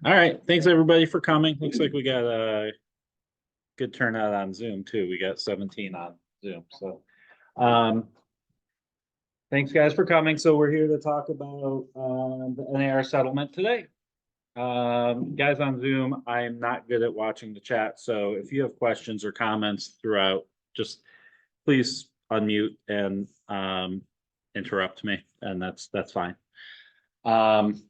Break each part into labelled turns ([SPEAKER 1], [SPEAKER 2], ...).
[SPEAKER 1] All right, thanks everybody for coming. Looks like we got a good turnout on Zoom too. We got 17 on Zoom. So, um, thanks guys for coming. So we're here to talk about the NAR settlement today. Guys on Zoom, I am not good at watching the chat. So if you have questions or comments throughout, just please unmute and interrupt me, and that's fine. And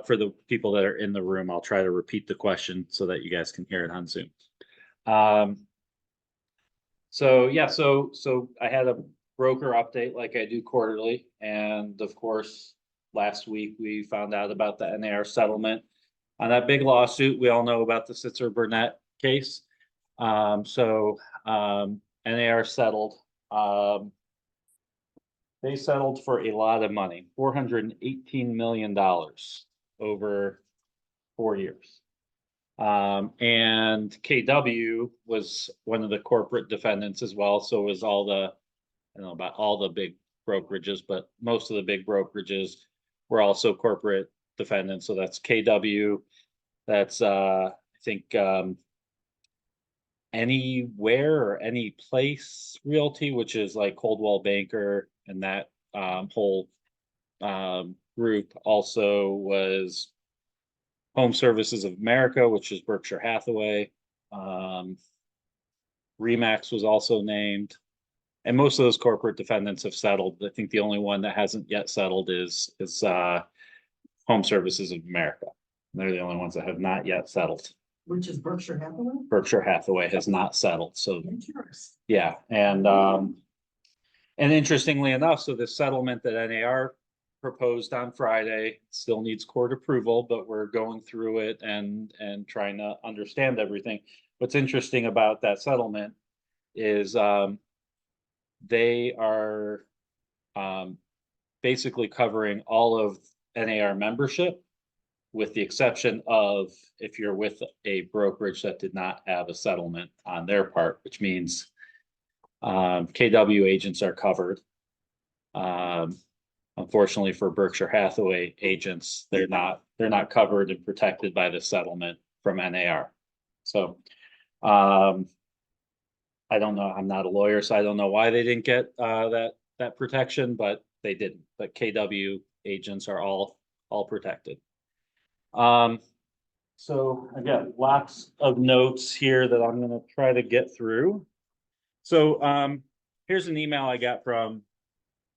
[SPEAKER 1] for the people that are in the room, I'll try to repeat the question so that you guys can hear it on Zoom. So yeah, so I had a broker update like I do quarterly, and of course, last week we found out about the NAR settlement on that big lawsuit. We all know about the Sitzer Burnett case. NAR settled. They settled for a lot of money, $418 million over 4 years. And KW was one of the corporate defendants as well. So was all the, I don't know about all the big brokerages, but most of the big brokerages were also corporate defendants. So that's KW. That's I think Anywhere or Any Place Realty, which is like Coldwell Banker, and that whole group also was Home Services of America, which is Berkshire Hathaway. Remax was also named, and most of those corporate defendants have settled. I think the only one that hasn't yet settled is Home Services of America. They're the only ones that have not yet settled.
[SPEAKER 2] Which is Berkshire Hathaway?
[SPEAKER 1] Berkshire Hathaway has not settled. So
[SPEAKER 2] Interesting.
[SPEAKER 1] yeah, and interestingly enough, so the settlement that NAR proposed on Friday still needs court approval, but we're going through it and trying to understand everything. What's interesting about that settlement is they are basically covering all of NAR membership, with the exception of if you're with a brokerage that did not have a settlement on their part, which means KW agents are covered. Unfortunately for Berkshire Hathaway agents, they're not covered and protected by the settlement from NAR. So I don't know. I'm not a lawyer, so I don't know why they didn't get that protection, but they didn't. But KW agents are all protected. So I got lots of notes here that I'm going to try to get through. So here's an email I got from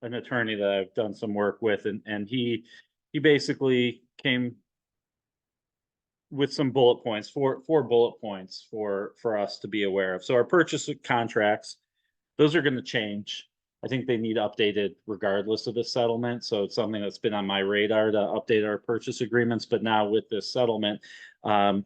[SPEAKER 1] an attorney that I've done some work with, and he basically came with some bullet points, four bullet points for us to be aware of. So our purchase contracts, those are going to change. I think they need updated regardless of the settlement. So it's something that's been on my radar to update our purchase agreements. But now with this settlement, we're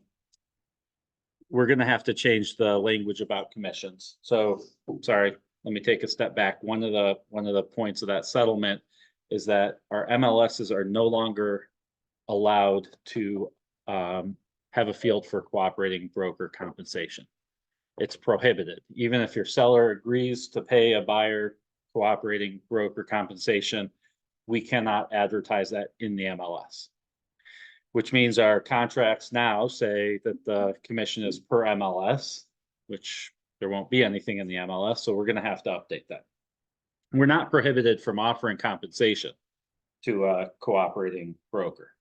[SPEAKER 1] going to have to change the language about commissions. So, sorry, let me take a step back. One of the points of that settlement is that our MLSs are no longer allowed to have a field for cooperating broker compensation. It's prohibited. Even if your seller agrees to pay a buyer cooperating broker compensation, we cannot advertise that in the MLS, which means our contracts now say that the commission is per MLS, which there won't be anything in the MLS. So we're going to have to update that. We're not prohibited from offering compensation to a cooperating broker.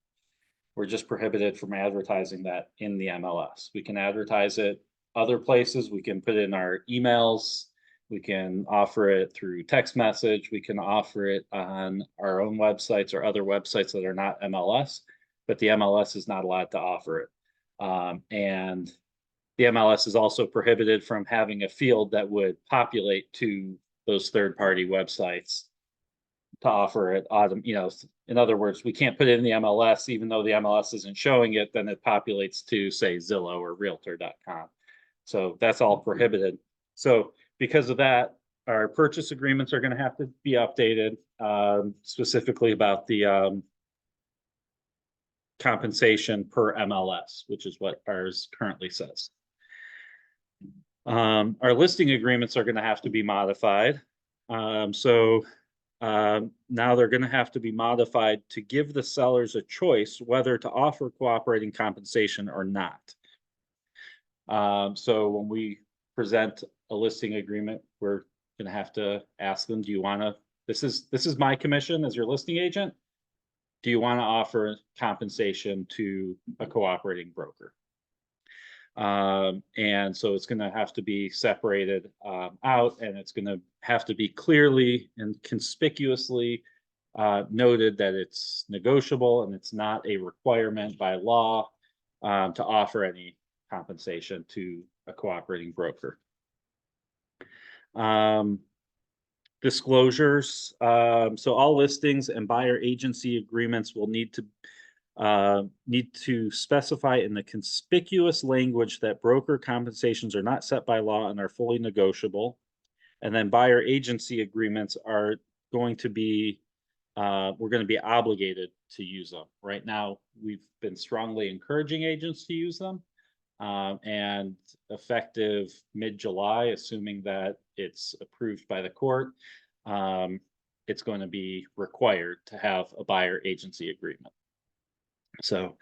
[SPEAKER 1] We're just prohibited from advertising that in the MLS. We can advertise it other places. We can put it in our emails. We can offer it through text message. We can offer it on our own websites or other websites that are not MLS, but the MLS is not allowed to offer it. And the MLS is also prohibited from having a field that would populate to those third-party websites to offer it. In other words, we can't put it in the MLS, even though the MLS isn't showing it, then it populates to, say, Zillow or Realtor.com. So that's all prohibited. So because of that, our purchase agreements are going to have to be updated, specifically about the compensation per MLS, which is what ours currently says. Our listing agreements are going to have to be modified. So Now they're gonna have to be modified to give the sellers a choice whether to offer cooperating compensation or not. So when we present a listing agreement, we're gonna have to ask them, do you wanna, this is my commission as your listing agent. Do you wanna offer compensation to a cooperating broker? And so it's gonna have to be separated out, and it's gonna have to be clearly and conspicuously noted that it's negotiable and it's not a requirement by law to offer any compensation to a cooperating broker. Disclosures. So all listings and buyer agency agreements will need to specify in the conspicuous language that broker compensations are not set by law and are fully negotiable. And then buyer agency agreements are going to be, we're going to be obligated to use them. Right now, we've been strongly encouraging agents to use them. And effective mid-July, assuming that it's approved by the court, it's going to be required to have a buyer agency agreement. So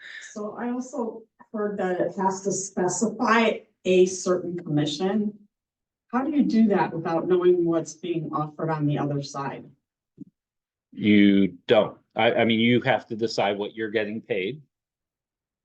[SPEAKER 2] I also heard that it has to specify a certain commission. How do you do that without knowing what's being offered on the other side?
[SPEAKER 1] you don't. I mean, you have to decide what you're getting paid.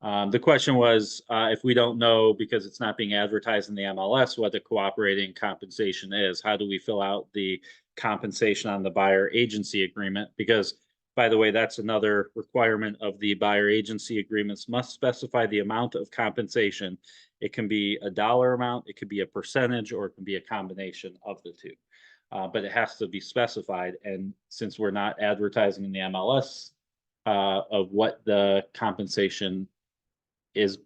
[SPEAKER 1] The question was, if we don't know because it's not being advertised in the MLS what the cooperating compensation is, how do we fill out the compensation on the buyer agency agreement? Because, by the way, that's another requirement of the buyer agency agreements, must specify the amount of compensation. It can be a dollar amount, it could be a percentage, or it can be a combination of the two. But it has to be specified. And since we're not advertising in the MLS of what the compensation is,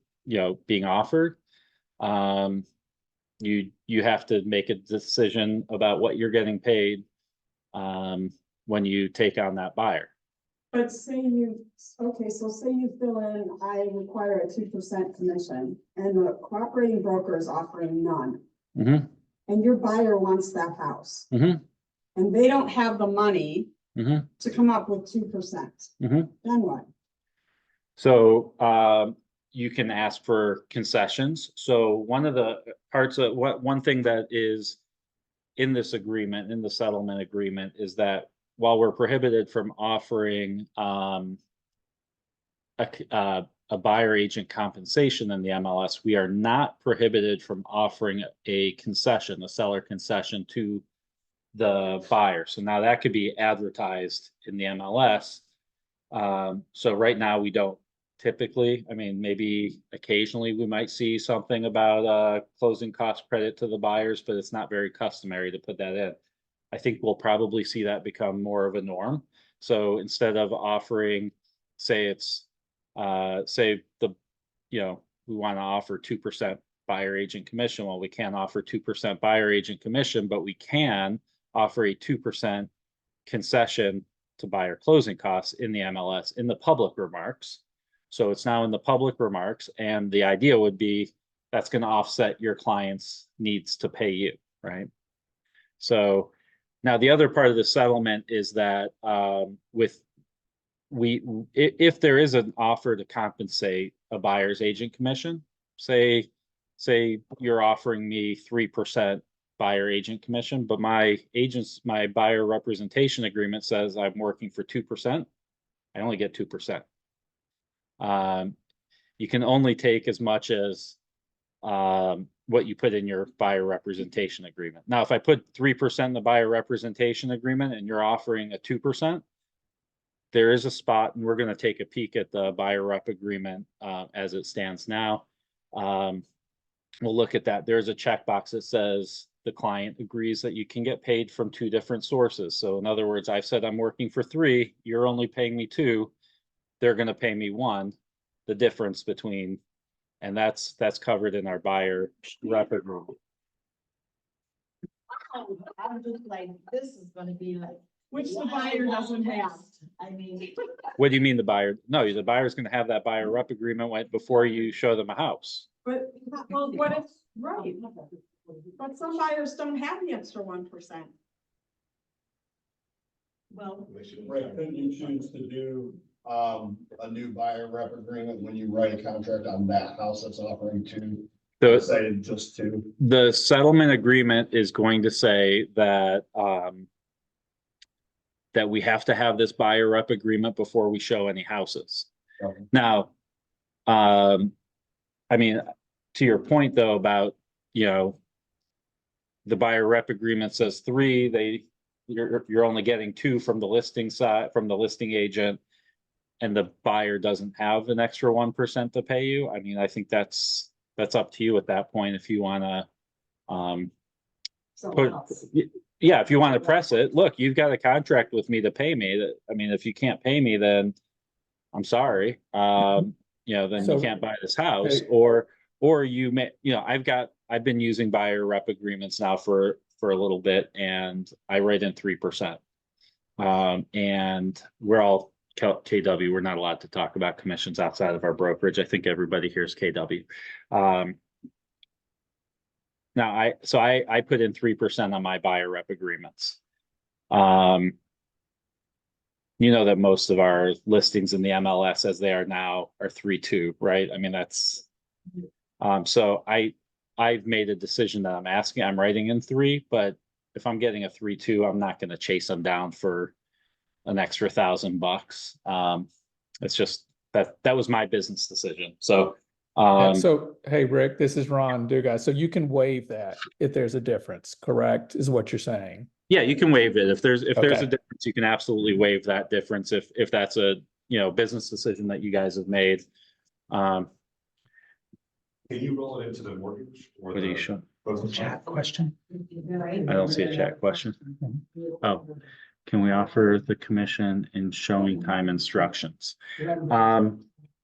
[SPEAKER 1] being offered, you have to make a decision about what you're getting paid when you take on that buyer.
[SPEAKER 2] But say you fill in, I require a 2% commission, and the cooperating broker is offering none.
[SPEAKER 1] Mm-hmm.
[SPEAKER 2] And your buyer wants that house.
[SPEAKER 1] Mm-hmm.
[SPEAKER 2] And they don't have the money
[SPEAKER 1] Mm-hmm.
[SPEAKER 2] to come up with 2%.
[SPEAKER 1] Mm-hmm.
[SPEAKER 2] Then what?
[SPEAKER 1] So you can ask for concessions. So one of the parts of one thing that is in this agreement, in the settlement agreement, is that while we're prohibited from offering a buyer agent compensation in the MLS, we are not prohibited from offering a concession, a seller concession to the buyer. So now that could be advertised in the MLS. So right now we don't typically, I mean, maybe occasionally we might see something about closing cost credit to the buyers, but it's not very customary to put that in. I think we'll probably see that become more of a norm. So instead of offering, say we want to offer 2% buyer agent commission. Well, we can't offer 2% buyer agent commission, but we can offer a 2% concession to buyer closing costs in the MLS in the public remarks. So it's now in the public remarks, and the idea would be that's going to offset your client's needs to pay you, right? So now the other part of the settlement is that if there is an offer to compensate a buyer's agent commission, say you're offering me 3% buyer agent commission, but my buyer representation agreement says I'm working for 2%. I only get 2%. You can only take as much as what you put in your buyer representation agreement. Now, if I put 3% in the buyer representation agreement and you're offering a 2%, there is a spot, and we're going to take a peek at the buyer rep agreement as it stands now. We'll look at that. There's a checkbox that says the client agrees that you can get paid from 2 different sources. So in other words, I've said I'm working for 3, you're only paying me 2, they're going to pay me 1, the difference between, and that's covered in our buyer rep agreement.
[SPEAKER 3] I'm just like, this is gonna be like.
[SPEAKER 2] Which the buyer doesn't have.
[SPEAKER 3] I mean.
[SPEAKER 1] What do you mean the buyer? No, the buyer's going to have that buyer rep agreement before you show them a house.
[SPEAKER 2] But, well, what if, right, but some buyers don't have the extra 1%.
[SPEAKER 3] Well,
[SPEAKER 4] Right, couldn't you choose to do, a new buyer rep agreement when you write a contract on that house that's offering two?
[SPEAKER 1] So
[SPEAKER 4] Decided just two?
[SPEAKER 1] the settlement agreement is going to say that, that we have to have this buyer rep agreement before we show any houses.
[SPEAKER 4] Okay.
[SPEAKER 1] Now, I mean, to your point though about, you know, the buyer rep agreement says three, you're only getting two from the listing side, from the listing agent. And the buyer doesn't have an extra 1% to pay you. I mean, I think that's up to you at that point if you wanna,
[SPEAKER 2] Someone
[SPEAKER 1] put,
[SPEAKER 2] else.
[SPEAKER 1] yeah, if you wanna press it, look, you've got a contract with me to pay me. That, I mean, if you can't pay me, then I'm sorry. You know, then you
[SPEAKER 5] So-
[SPEAKER 1] can't buy this house,
[SPEAKER 5] Hey.
[SPEAKER 1] or you may, you know, I've been using buyer rep agreements now for a little bit, and I write in 3%. And we're all KW, we're not allowed to talk about commissions outside of our brokerage. I think everybody here is KW. Now I put in 3% on my buyer rep agreements. You know that most of our listings in the MLS as they are now are 3.2, right? I mean, that's, so I've made a decision that I'm writing in 3, but if I'm getting a 3.2, I'm not gonna chase them down for an extra $1,000. It's just that was my business decision. So,
[SPEAKER 5] So, hey, Rick, this is Ron Dugas. So you can waive that if there's a difference, correct, is what you're saying?
[SPEAKER 1] yeah, you can waive it. If there's a
[SPEAKER 5] Okay.
[SPEAKER 1] difference, you can absolutely waive that difference if that's a, you know, business decision that you guys have made.
[SPEAKER 6] Can you roll it into the mortgage or
[SPEAKER 1] What do you
[SPEAKER 6] the
[SPEAKER 1] show?
[SPEAKER 6] closing
[SPEAKER 1] Chat
[SPEAKER 6] costs?
[SPEAKER 1] question? I don't see a chat question. Oh, can we offer the commission in showing time instructions?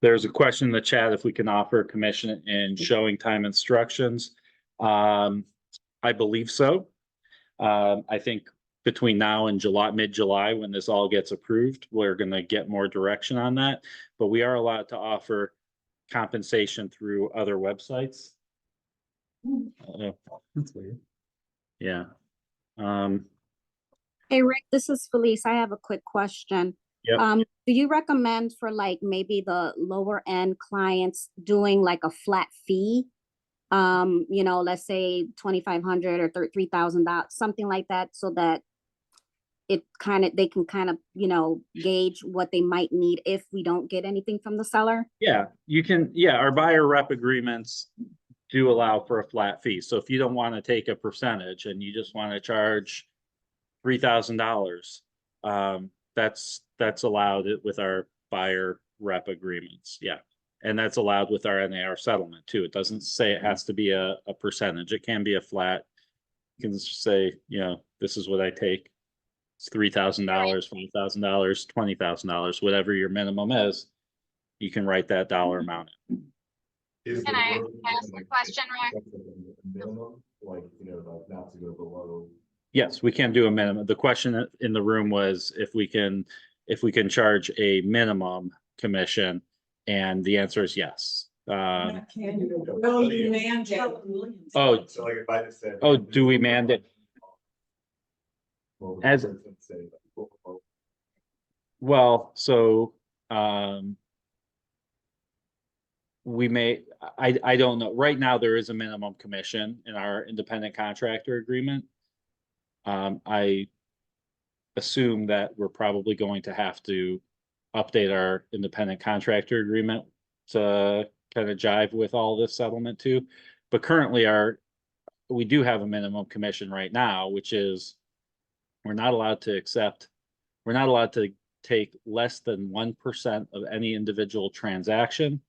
[SPEAKER 1] There's a question in the chat if we can offer a commission in showing time instructions. I believe so. I think between now and July, mid-July, when this all gets approved, we're gonna get more direction on that. But we are allowed to offer compensation through other websites. That's weird. Yeah.
[SPEAKER 7] Hey Rick, this is Felice. I have a quick question.
[SPEAKER 1] Yep.
[SPEAKER 7] Do you recommend for like maybe the lower end clients doing like a flat fee? You know, let's say 2,500 or $3,000, something like that, so that they can kind of, you know, gauge what they might need if we don't get anything from the seller.
[SPEAKER 1] Yeah, you can, yeah, our buyer rep agreements do allow for a flat fee. So if you don't want to take a percentage and you just want to charge $3,000, that's allowed with our buyer rep agreements. Yeah. And that's allowed with our NAR settlement too. It doesn't say it has to be a percentage. It can be a flat. You can just say, you know, this is what I take. It's $3,000, $5,000, $20,000, whatever your minimum is. You can write that dollar amount in.
[SPEAKER 6] Is
[SPEAKER 8] Can
[SPEAKER 6] the
[SPEAKER 8] I
[SPEAKER 6] brokerage
[SPEAKER 8] ask
[SPEAKER 6] like-
[SPEAKER 8] a question, Rick?
[SPEAKER 6] Minimum, like, you know, like not to go below.
[SPEAKER 1] Yes, we can do a minimum. The question in the room was if we can charge a minimum commission, and the answer is yes.
[SPEAKER 2] Can you? Will you mandate?
[SPEAKER 1] Oh,
[SPEAKER 6] So like if I just said.
[SPEAKER 1] Oh, do we mandate?
[SPEAKER 6] Well,
[SPEAKER 1] As-
[SPEAKER 6] the person say, like, well,
[SPEAKER 1] well, so, we may, I don't know. Right now, there is a minimum commission in our independent contractor agreement. I assume that we're probably going to have to update our independent contractor agreement to kind of jive with all this settlement too. But currently we do have a minimum commission right now, which is we're not allowed to take less than 1% of any individual transaction.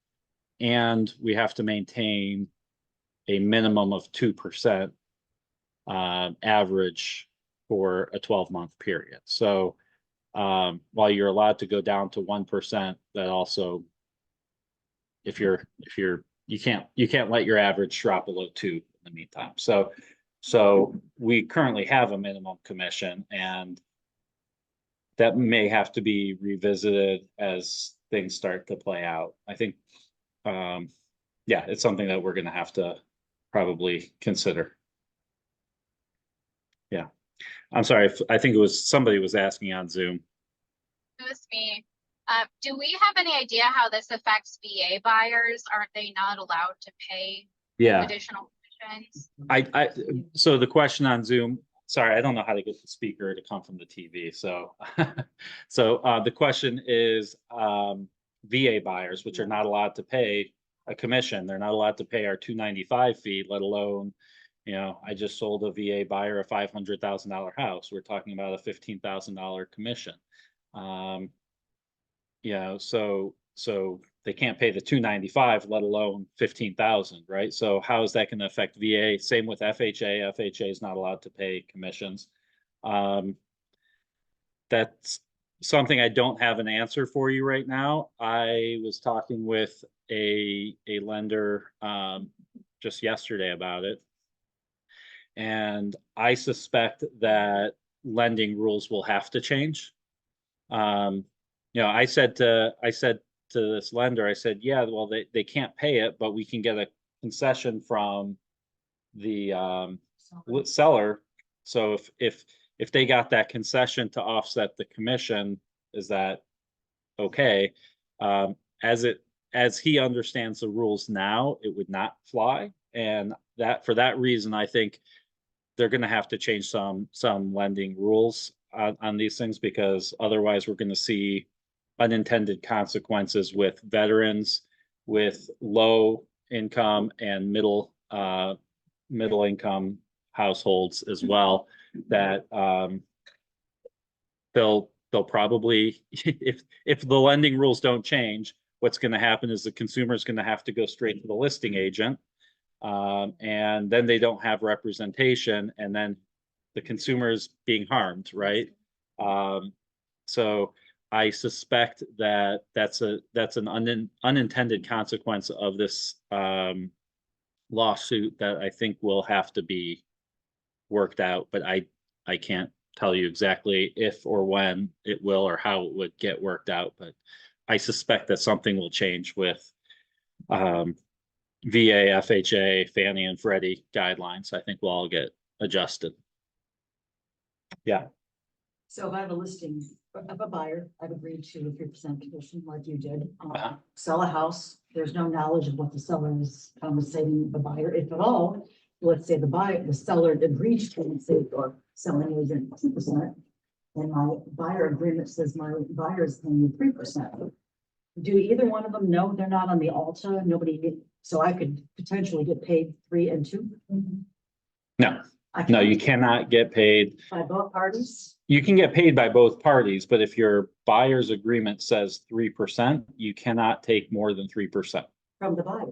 [SPEAKER 1] And we have to maintain a minimum of 2% average for a 12-month period. So while you're allowed to go down to 1%, that also, you can't let your average drop below 2 in the meantime. So we currently have a minimum commission, and that may have to be revisited as things start to play out. I think, yeah, it's something that we're gonna have to probably consider. Yeah. I'm sorry, I think it was, somebody was asking on Zoom.
[SPEAKER 8] It was me. Do we have any idea how this affects VA buyers? Aren't they not allowed to pay
[SPEAKER 1] Yeah,
[SPEAKER 8] additional commissions?
[SPEAKER 1] so the question on Zoom, sorry, I don't know how to get the speaker to come from the TV, so. So, the question is, VA buyers, which are not allowed to pay a commission, they're not allowed to pay our 295 fee, let alone, you know, I just sold a VA buyer a $500,000 house, we're talking about a $15,000 commission. You know, so they can't pay the 295, let alone 15,000, right? So how is that gonna affect VA? Same with FHA. FHA is not allowed to pay commissions. That's something I don't have an answer for you right now. I was talking with a lender just yesterday about it. And I suspect that lending rules will have to change. You know, I said to this lender, I said, yeah, well, they can't pay it, but we can get a concession from the seller. So if they got that concession to offset the commission, is that okay? As he understands the rules now, it would not fly. And that, for that reason, I think they're gonna have to change some lending rules on these things, because otherwise we're gonna see unintended consequences with veterans, with low income and middle income households as well, that they'll probably, if the lending rules don't change, what's going to happen is the consumer is going to have to go straight to the listing agent, and then they don't have representation, and then the consumer is being harmed, right? So I suspect that that's an unintended consequence of this lawsuit that I think will have to be worked out, but I can't tell you exactly if or when it will or how it would get worked out, but I suspect that something will change with VA, FHA, Fannie and Freddie guidelines. I think we'll all get adjusted. Yeah.
[SPEAKER 9] So if I have a listing of a buyer, I've agreed to a 3% commission like you did.
[SPEAKER 1] Uh-huh.
[SPEAKER 9] Sell a house, there's no knowledge of what the seller is compensating the buyer, if at all. Let's say the seller agrees to compensate or selling agent 2%. And my buyer agreement says my buyer is paying me 3%. Do either one of them know they're not on the Alta? So I could potentially get paid 3 and 2?
[SPEAKER 1] No,
[SPEAKER 9] I
[SPEAKER 1] no,
[SPEAKER 9] can
[SPEAKER 1] you cannot get paid.
[SPEAKER 9] by both parties?
[SPEAKER 1] You can get paid by both parties, but if your buyer's agreement says 3%, you cannot take more than 3%
[SPEAKER 9] From the buyer.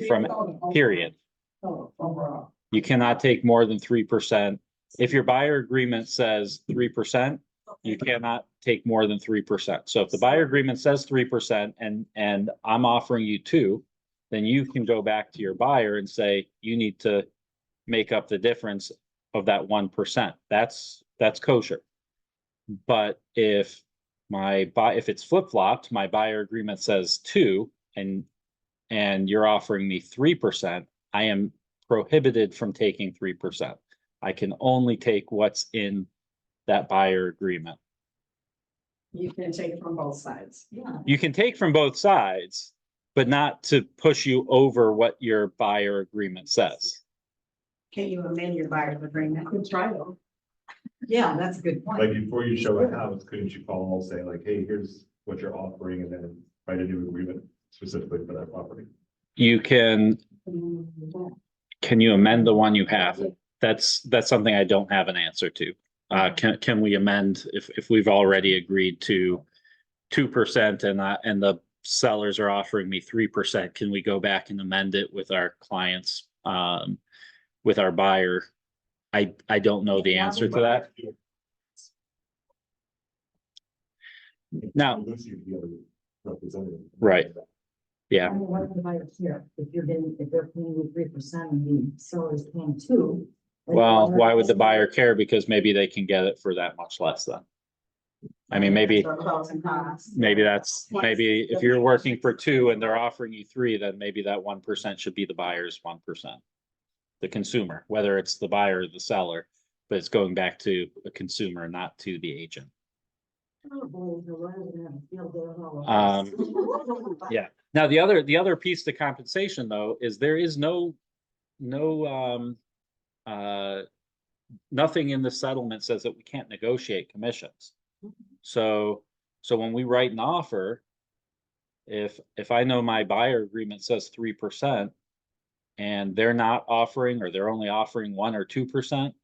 [SPEAKER 1] from period.
[SPEAKER 2] Overall.
[SPEAKER 1] You cannot take more than 3%. If your buyer agreement says 3%, you cannot take more than 3%. So if the buyer agreement says 3% and I'm offering you 2%, then you can go back to your buyer and say, you need to make up the difference of that 1%. That's kosher. But if it's flip-flopped, my buyer agreement says 2% and you're offering me 3%, I am prohibited from taking 3%. I can only take what's in that buyer agreement.
[SPEAKER 2] You can take it from both sides.
[SPEAKER 9] Yeah.
[SPEAKER 1] You can take from both sides, but not to push you over what your buyer agreement says.
[SPEAKER 2] Can you amend your buyer's agreement? Good try though.
[SPEAKER 9] Yeah, that's a good point.
[SPEAKER 6] Like before you show a house, couldn't you call and say like, hey, here's what you're offering, and then write a new agreement specifically for that property?
[SPEAKER 1] You can you amend the one you have? That's something I don't have an answer to. Can we amend if we've already agreed to 2% and the sellers are offering me 3%? Can we go back and amend it with our clients, with our buyer? I don't know the answer to that. Now, right. Yeah.
[SPEAKER 9] I mean, what if the buyer's here? If they're paying you 3% and the seller is paying 2%.
[SPEAKER 1] Well, why would the buyer care? Because maybe they can get it for that much less then. I mean, maybe if you're working for 2% and they're offering you 3%, then maybe that 1% should be the buyer's 1%. The consumer, whether it's the buyer or the seller. but it's going back to a consumer, not to the agent.
[SPEAKER 9] Oh, boy, the lawyer's gonna have a field day with all of this.
[SPEAKER 1] Yeah. Now, the other piece to compensation though, is there is no, nothing in the settlement says that we can't negotiate commissions. So when we write an offer, if I know my buyer agreement says 3% and they're not offering, or they're only offering 1 or 2%,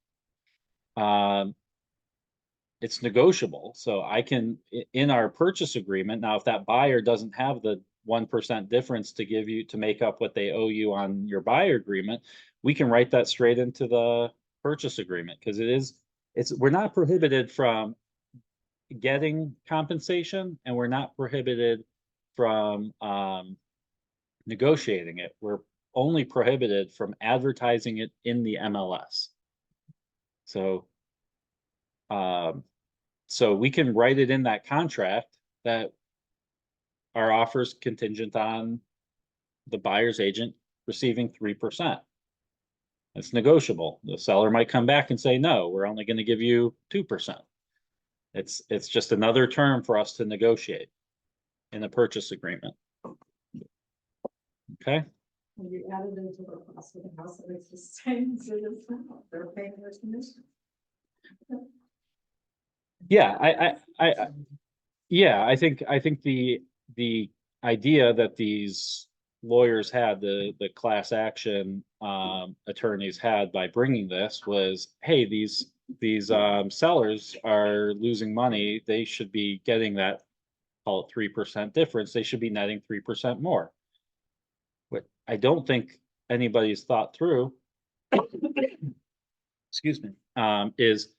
[SPEAKER 1] it's negotiable. So I can, in our purchase agreement, now if that buyer doesn't have the 1% difference to give you to make up what they owe you on your buyer agreement, we can write that straight into the purchase agreement, because we're not prohibited from getting compensation, and we're not prohibited from negotiating it. We're only prohibited from advertising it in the MLS. So so we can write it in that contract that our offer is contingent on the buyer's agent receiving 3%. It's negotiable. The seller might come back and say, no, we're only going to give you 2%. It's just another term for us to negotiate in a purchase agreement. Okay.
[SPEAKER 2] When you add it into the cost of the house, it makes the same as it is now. They're paying their commission.
[SPEAKER 1] Yeah, I think the idea that these lawyers had, the class action attorneys had by bringing this was, hey, these sellers are losing money. They should be getting that, call it 3% difference. They should be netting 3% more. What I don't think anybody's thought through, excuse me, is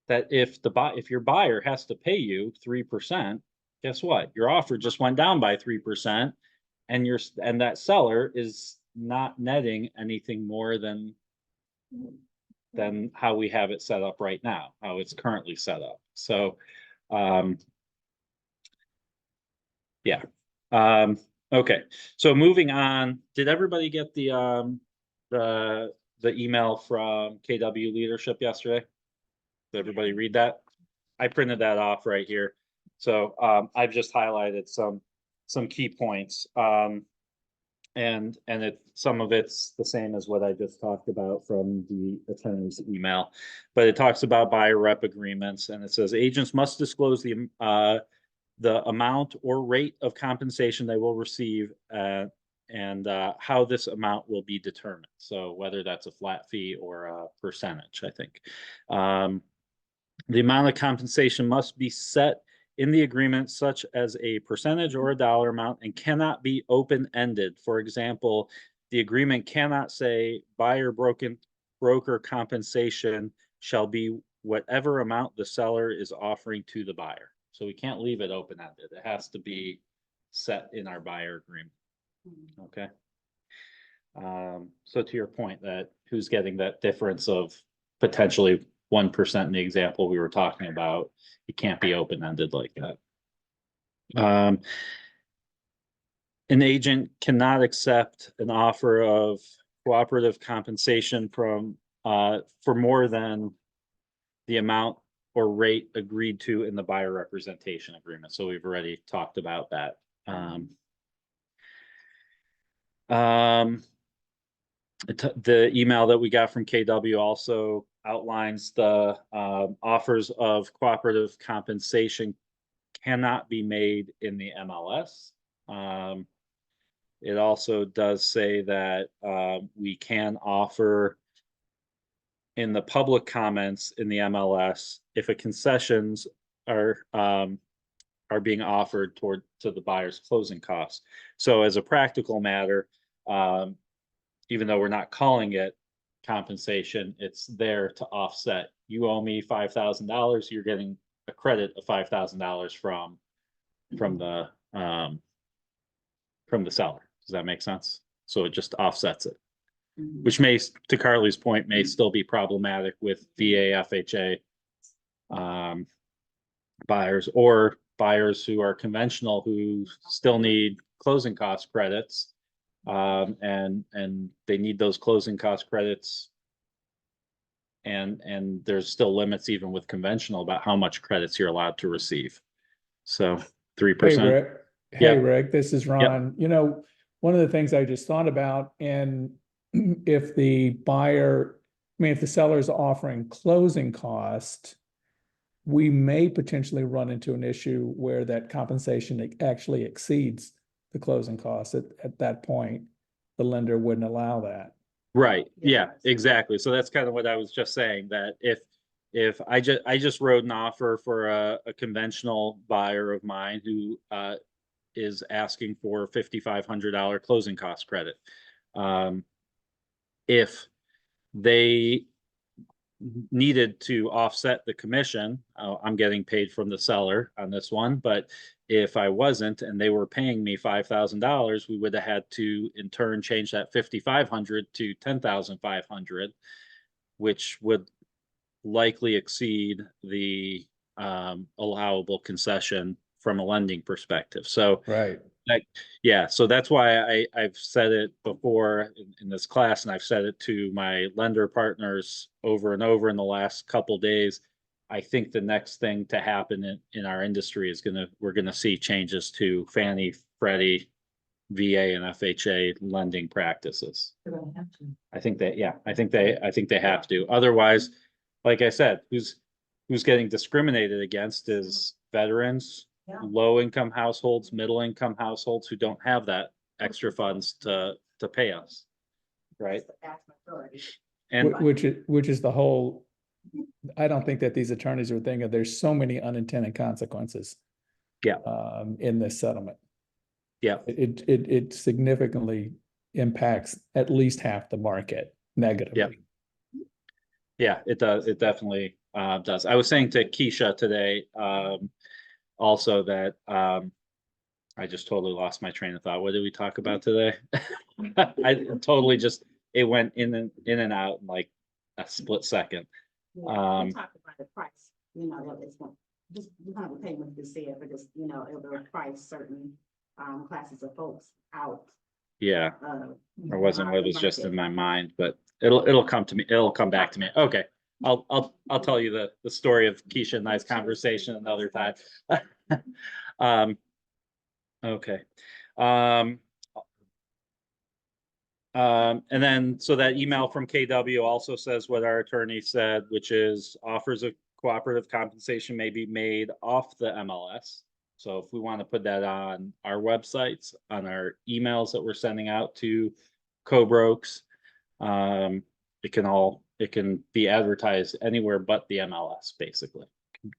[SPEAKER 1] that if your buyer has to pay you 3%, guess what? Your offer just went down by 3%, and that seller is not netting anything more than how we have it set up right now, how it's currently set up. So, yeah. Okay. So moving on, did everybody get the email from KW leadership yesterday? Did everybody read that? I printed that off right here. So I've just highlighted some key points. And some of it's the same as what I just talked about from the attorney's email, but it talks about buyer rep agreements, and it says agents must disclose the amount or rate of compensation they will receive, and how this amount will be determined. So whether that's a flat fee or a percentage, I think. The amount of compensation must be set in the agreement, such as a percentage or a dollar amount, and cannot be open-ended. For example, the agreement cannot say buyer broker compensation shall be whatever amount the seller is offering to the buyer. So we can't leave it open-ended. It has to be set in our buyer agreement. Okay. So to your point, that who's getting that difference of potentially 1% in the example we were talking about, it can't be open-ended like that. An agent cannot accept an offer of cooperative compensation from for more than the amount or rate agreed to in the buyer representation agreement. So we've already talked about that. The email that we got from KW also outlines the offers of cooperative compensation cannot be made in the MLS. It also does say that we can offer in the public comments in the MLS if a concessions are being offered to the buyer's closing costs. So as a practical matter, even though we're not calling it compensation, it's there to offset. You owe me $5,000, you're getting a credit of $5,000 from the seller. Does that make sense? So it just offsets it, which may, to Carly's point, may still be problematic with VA, FHA buyers, or buyers who are conventional who still need closing cost credits. And they need those closing cost credits and there's still limits even with conventional about how much credits you're allowed to receive. So 3%.
[SPEAKER 5] Rick.
[SPEAKER 1] Yeah.
[SPEAKER 5] Hey, Rick, this is Ron. You know, one of the things I just thought about, and if the buyer, I mean, if the seller is offering closing cost, we may potentially run into an issue where that compensation actually exceeds the closing costs. At that point, the lender wouldn't allow that.
[SPEAKER 1] Right, yeah, exactly. So that's kind of what I was just saying, that if I just wrote an offer for a conventional buyer of mine who is asking for $5,500 closing cost credit. If they needed to offset the commission, I'm getting paid from the seller on this one, but if I wasn't and they were paying me $5,000, we would have had to in turn change that 5,500 to 10,500, which would likely exceed the allowable concession from a lending perspective. So
[SPEAKER 5] Right.
[SPEAKER 1] yeah, so that's why I've said it before in this class, and I've said it to my lender partners over and over in the last couple days. I think the next thing to happen in our industry is we're gonna see changes to Fannie, Freddie, VA, and FHA lending practices.
[SPEAKER 9] They're gonna have to.
[SPEAKER 1] I think that, yeah, I think they have to. Otherwise, like I said, who's getting discriminated against is veterans,
[SPEAKER 9] Yeah.
[SPEAKER 1] low income households, middle income households who don't have that extra funds to pay us. Right. And
[SPEAKER 5] Which is the whole, I don't think that these attorneys are thinking there's so many unintended consequences.
[SPEAKER 1] Yeah.
[SPEAKER 5] In this settlement.
[SPEAKER 1] Yeah.
[SPEAKER 5] It significantly impacts at least half the market negatively.
[SPEAKER 1] Yeah, it does. It definitely does. I was saying to Keisha today, also that I just totally lost my train of thought. What did we talk about today? I totally just, it went in and out in like a split second.
[SPEAKER 3] We talked about the price, you know, that it's going, just, you don't have to pay what you said, but just, you know, it will price certain classes of folks out.
[SPEAKER 1] Yeah, or wasn't what was just in my mind, but it'll come to me. It'll come back to me. Okay. I'll tell you the story of Keisha and I's conversation another time. Okay. And then, so that email from KW also says what our attorney said, which is offers of cooperative compensation may be made off the MLS. So if we want to put that on our websites, on our emails that we're sending out to co-brokes, it can be advertised anywhere but the MLS, basically.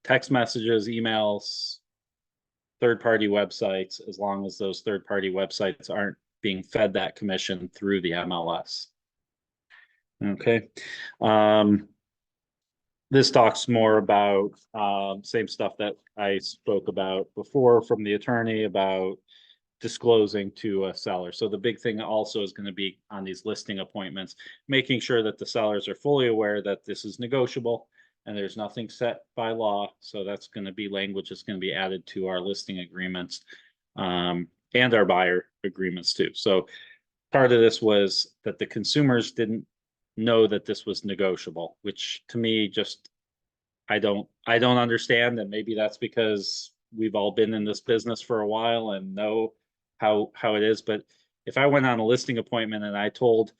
[SPEAKER 1] Text messages, emails, third-party websites, as long as those third-party websites aren't being fed that commission through the MLS. Okay. This talks more about same stuff that I spoke about before from the attorney about disclosing to a seller. So the big thing also is going to be on these listing appointments, making sure that the sellers are fully aware that this is negotiable and there's nothing set by law. So that's going to be language that's going to be added to our listing agreements and our buyer agreements too. So part of this was that the consumers didn't know that this was negotiable, which to me just I don't understand. And maybe that's because we've all been in this business for a while and know how it is. But if I went on a listing appointment and I told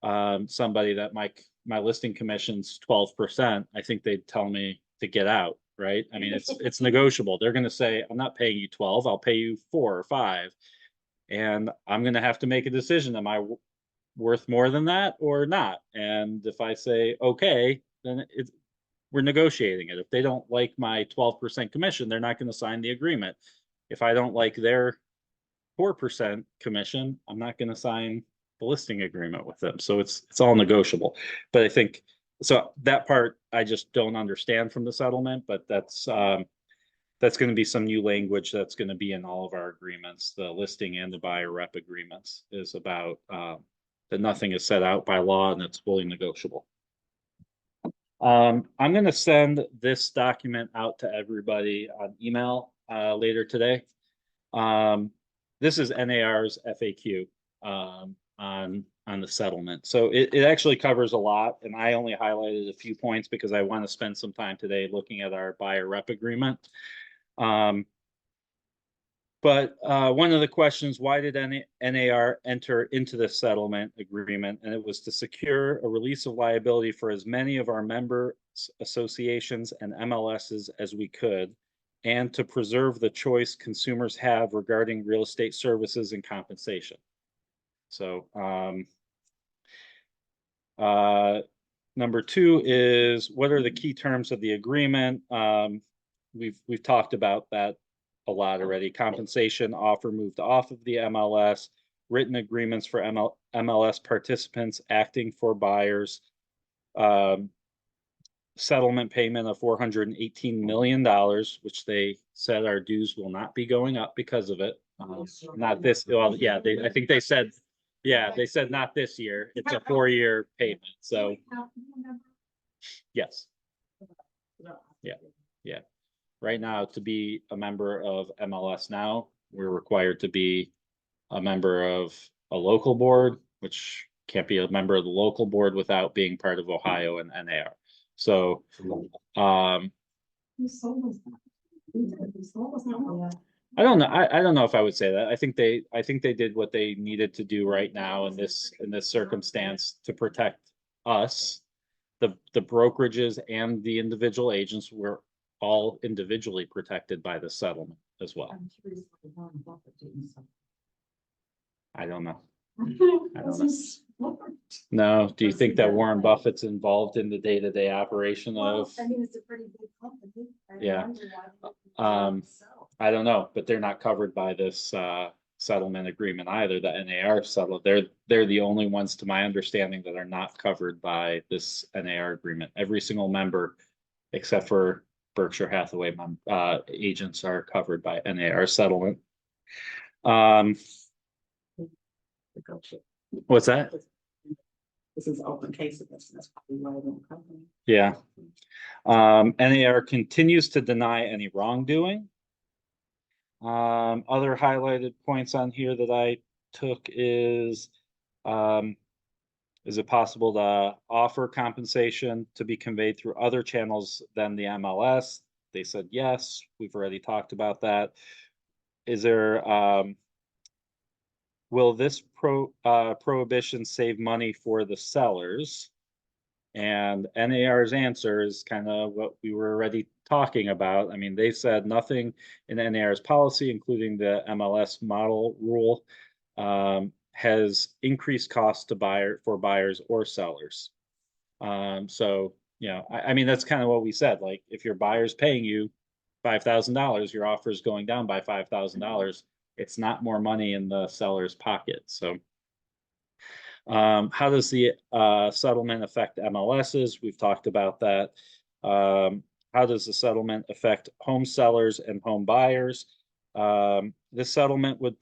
[SPEAKER 1] somebody that my listing commission's 12%, I think they'd tell me to get out, right? I mean, it's negotiable. They're going to say, I'm not paying you 12, I'll pay you 4 or 5. And I'm going to have to make a decision. Am I worth more than that or not? And if I say, okay, then we're negotiating it. If they don't like my 12% commission, they're not going to sign the agreement. If I don't like their 4% commission, I'm not going to sign the listing agreement with them. So it's all negotiable. But I think, so that part I just don't understand from the settlement, but that's going to be some new language that's going to be in all of our agreements. The listing and the buyer rep agreements is about that nothing is set out by law and it's fully negotiable. I'm going to send this document out to everybody on email later today. This is NAR's FAQ on on the settlement. So it actually covers a lot, and I only highlighted a few points because I want to spend some time today looking at our buyer rep agreement. But one of the questions, why did NAR enter into the settlement agreement? And it was to secure a release of liability for as many of our member associations and MLSs as we could, and to preserve the choice consumers have regarding real estate services and compensation. So number two is, what are the key terms of the agreement? We've talked about that a lot already. Compensation offer moved off of the MLS, written agreements for MLS participants acting for buyers, settlement payment of $418 million, which they said our dues will not be going up because of it. Not this, well, yeah, I think they said, yeah, they said not this year. It's a 4-year payment. So yes. Yeah. Right now, to be a member of MLS now, we're required to be a member of a local board, which can't be a member of the local board without being part of Ohio and NAR. So,
[SPEAKER 2] Who sold us that? Who sold us that one?
[SPEAKER 1] I don't know. I don't know if I would say that. I think they did what they needed to do right now in this circumstance to protect us. The brokerages and the individual agents were all individually protected by the settlement as well.
[SPEAKER 9] I'm curious what Warren Buffett did and stuff.
[SPEAKER 1] I don't know.
[SPEAKER 2] This is-
[SPEAKER 1] No, do you think that Warren Buffett's involved in the day-to-day operation
[SPEAKER 9] Well,
[SPEAKER 1] of?
[SPEAKER 9] I mean, it's a pretty big company. I
[SPEAKER 1] Yeah.
[SPEAKER 9] wonder why they didn't sell.
[SPEAKER 1] I don't know, but they're not covered by this settlement agreement either. The NAR settled. They're the only ones, to my understanding, that are not covered by this NAR agreement. Every single member, except for Berkshire Hathaway agents, are covered by NAR settlement. What's that?
[SPEAKER 3] This is open case of this, that's probably why they don't cover it.
[SPEAKER 1] Yeah. NAR continues to deny any wrongdoing. Other highlighted points on here that I took is it possible to offer compensation to be conveyed through other channels than the MLS? They said yes. We've already talked about that. Is there will this prohibition save money for the sellers? And NAR's answer is kind of what we were already talking about. I mean, they said nothing in NAR's policy, including the MLS model rule, has increased costs to buyers or sellers. So, you know, I mean, that's kind of what we said. Like, if your buyer's paying you $5,000, your offer is going down by $5,000. It's not more money in the seller's pocket. So, how does the settlement affect MLSs? We've talked about that. How does the settlement affect home sellers and home buyers? This settlement would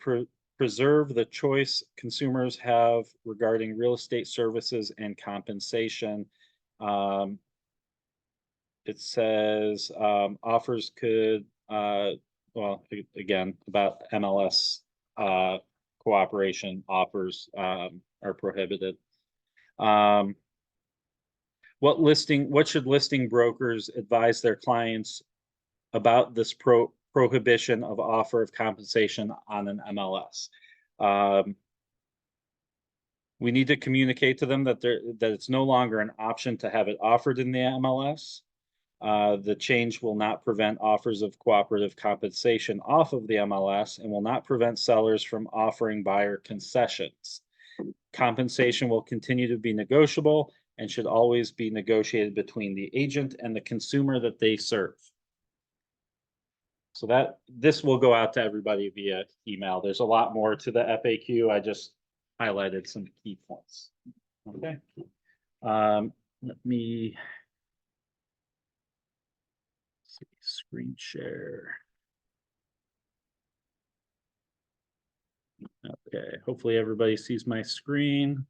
[SPEAKER 1] preserve the choice consumers have regarding real estate services and compensation. It says offers could, well, again, about MLS cooperation offers are prohibited. What should listing brokers advise their clients about this prohibition of offer of compensation on an MLS? We need to communicate to them that it's no longer an option to have it offered in the MLS. The change will not prevent offers of cooperative compensation off of the MLS and will not prevent sellers from offering buyer concessions. Compensation will continue to be negotiable and should always be negotiated between the agent and the consumer that they serve. So this will go out to everybody via email. There's a lot more to the FAQ. I just highlighted some key points. Okay. Let me see, screen share. Okay, hopefully everybody sees my screen.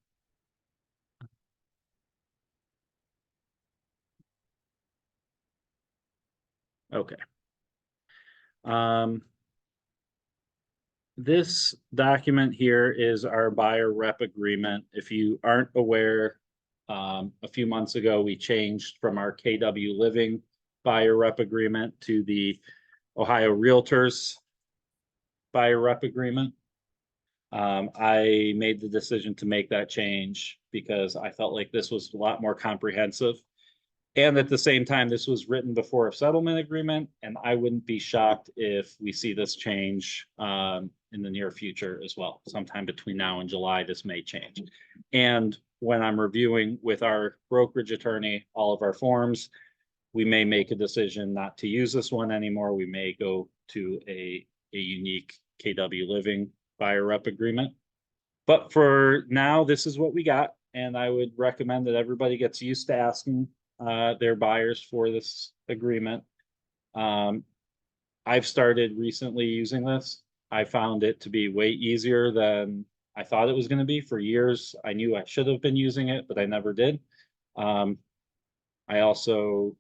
[SPEAKER 1] Okay. this document here is our buyer rep agreement. If you aren't aware, a few months ago, we changed from our KW Living buyer rep agreement to the Ohio Realtors buyer rep agreement. I made the decision to make that change because I felt like this was a lot more comprehensive. And at the same time, this was written before a settlement agreement, and I wouldn't be shocked if we see this change in the near future as well. Sometime between now and July, this may change. And when I'm reviewing with our brokerage attorney all of our forms, we may make a decision not to use this one anymore. We may go to a unique KW Living buyer rep agreement. But for now, this is what we got. And I would recommend that everybody gets used to asking their buyers for this agreement. I've started recently using this. I found it to be way easier than I thought it was going to be. For years, I knew I should have been using it, but I never did. I also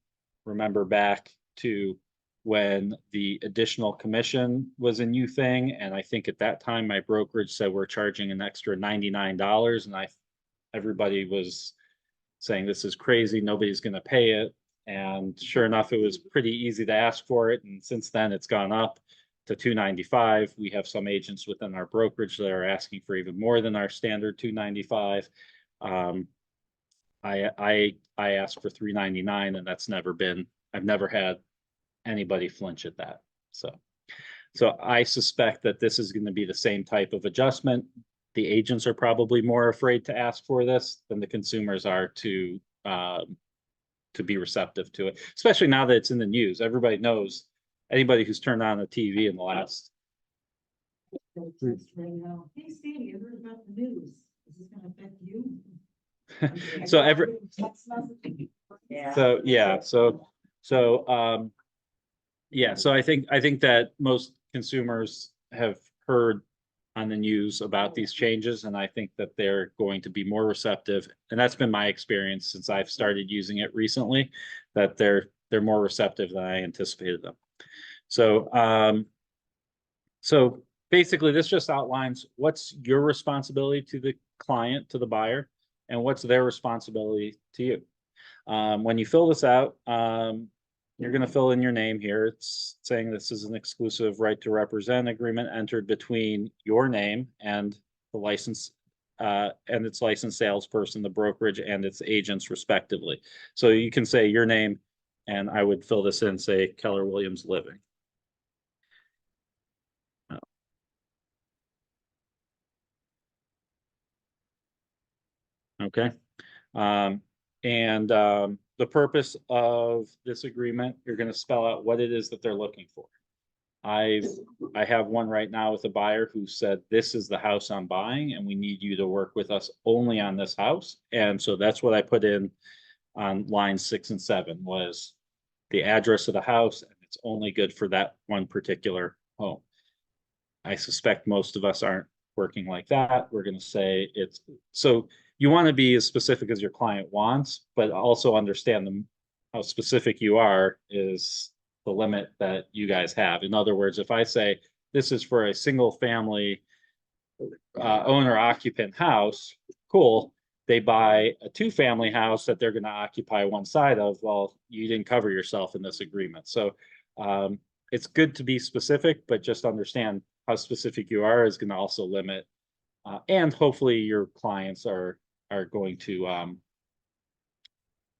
[SPEAKER 1] remember back to when the additional commission was a new thing, and I think at that time my brokerage said we're charging an extra $99, and everybody was saying this is crazy, nobody's going to pay it. And sure enough, it was pretty easy to ask for it. And since then it's gone up to $295. We have some agents within our brokerage that are asking for even more than our standard $295. I asked for $399, and that's never been, I've never had anybody flinch at that. So I suspect that this is going to be the same type of adjustment. The agents are probably more afraid to ask for this than the consumers are to be receptive to it, especially now that it's in the news. Everybody knows, anybody who's turned on a TV in the last.
[SPEAKER 9] Hey, Sandy, I heard about the news. Is this gonna affect you?
[SPEAKER 1] So I think that most consumers have heard on the news about these changes, and I think that they're going to be more receptive. And that's been my experience since I've started using it recently, that they're more receptive than I anticipated them. So basically this just outlines what's your responsibility to the client, to the buyer, and what's their responsibility to you. When you fill this out, you're going to fill in your name here. It's saying this is an exclusive right to represent agreement entered between your name and the license and its licensed salesperson, the brokerage, and its agents respectively. So you can say your name, and I would fill this in, say Keller Williams Living. Okay. The purpose of this agreement, you're going to spell out what it is that they're looking for. I have one right now with a buyer who said, this is the house I'm buying, and we need you to work with us only on this house. And so that's what I put in on lines 6 and 7 was the address of the house, and it's only good for that one particular home. I suspect most of us aren't working like that. We're going to say it's so. You want to be as specific as your client wants, but also understand how specific you are is the limit that you guys have. In other words, if I say this is for a single family owner occupant house, cool. They buy a 2-family house that they're going to occupy one side of. Well, you didn't cover yourself in this agreement. So it's good to be specific, but just understand how specific you are is going to also limit. And hopefully your clients are going to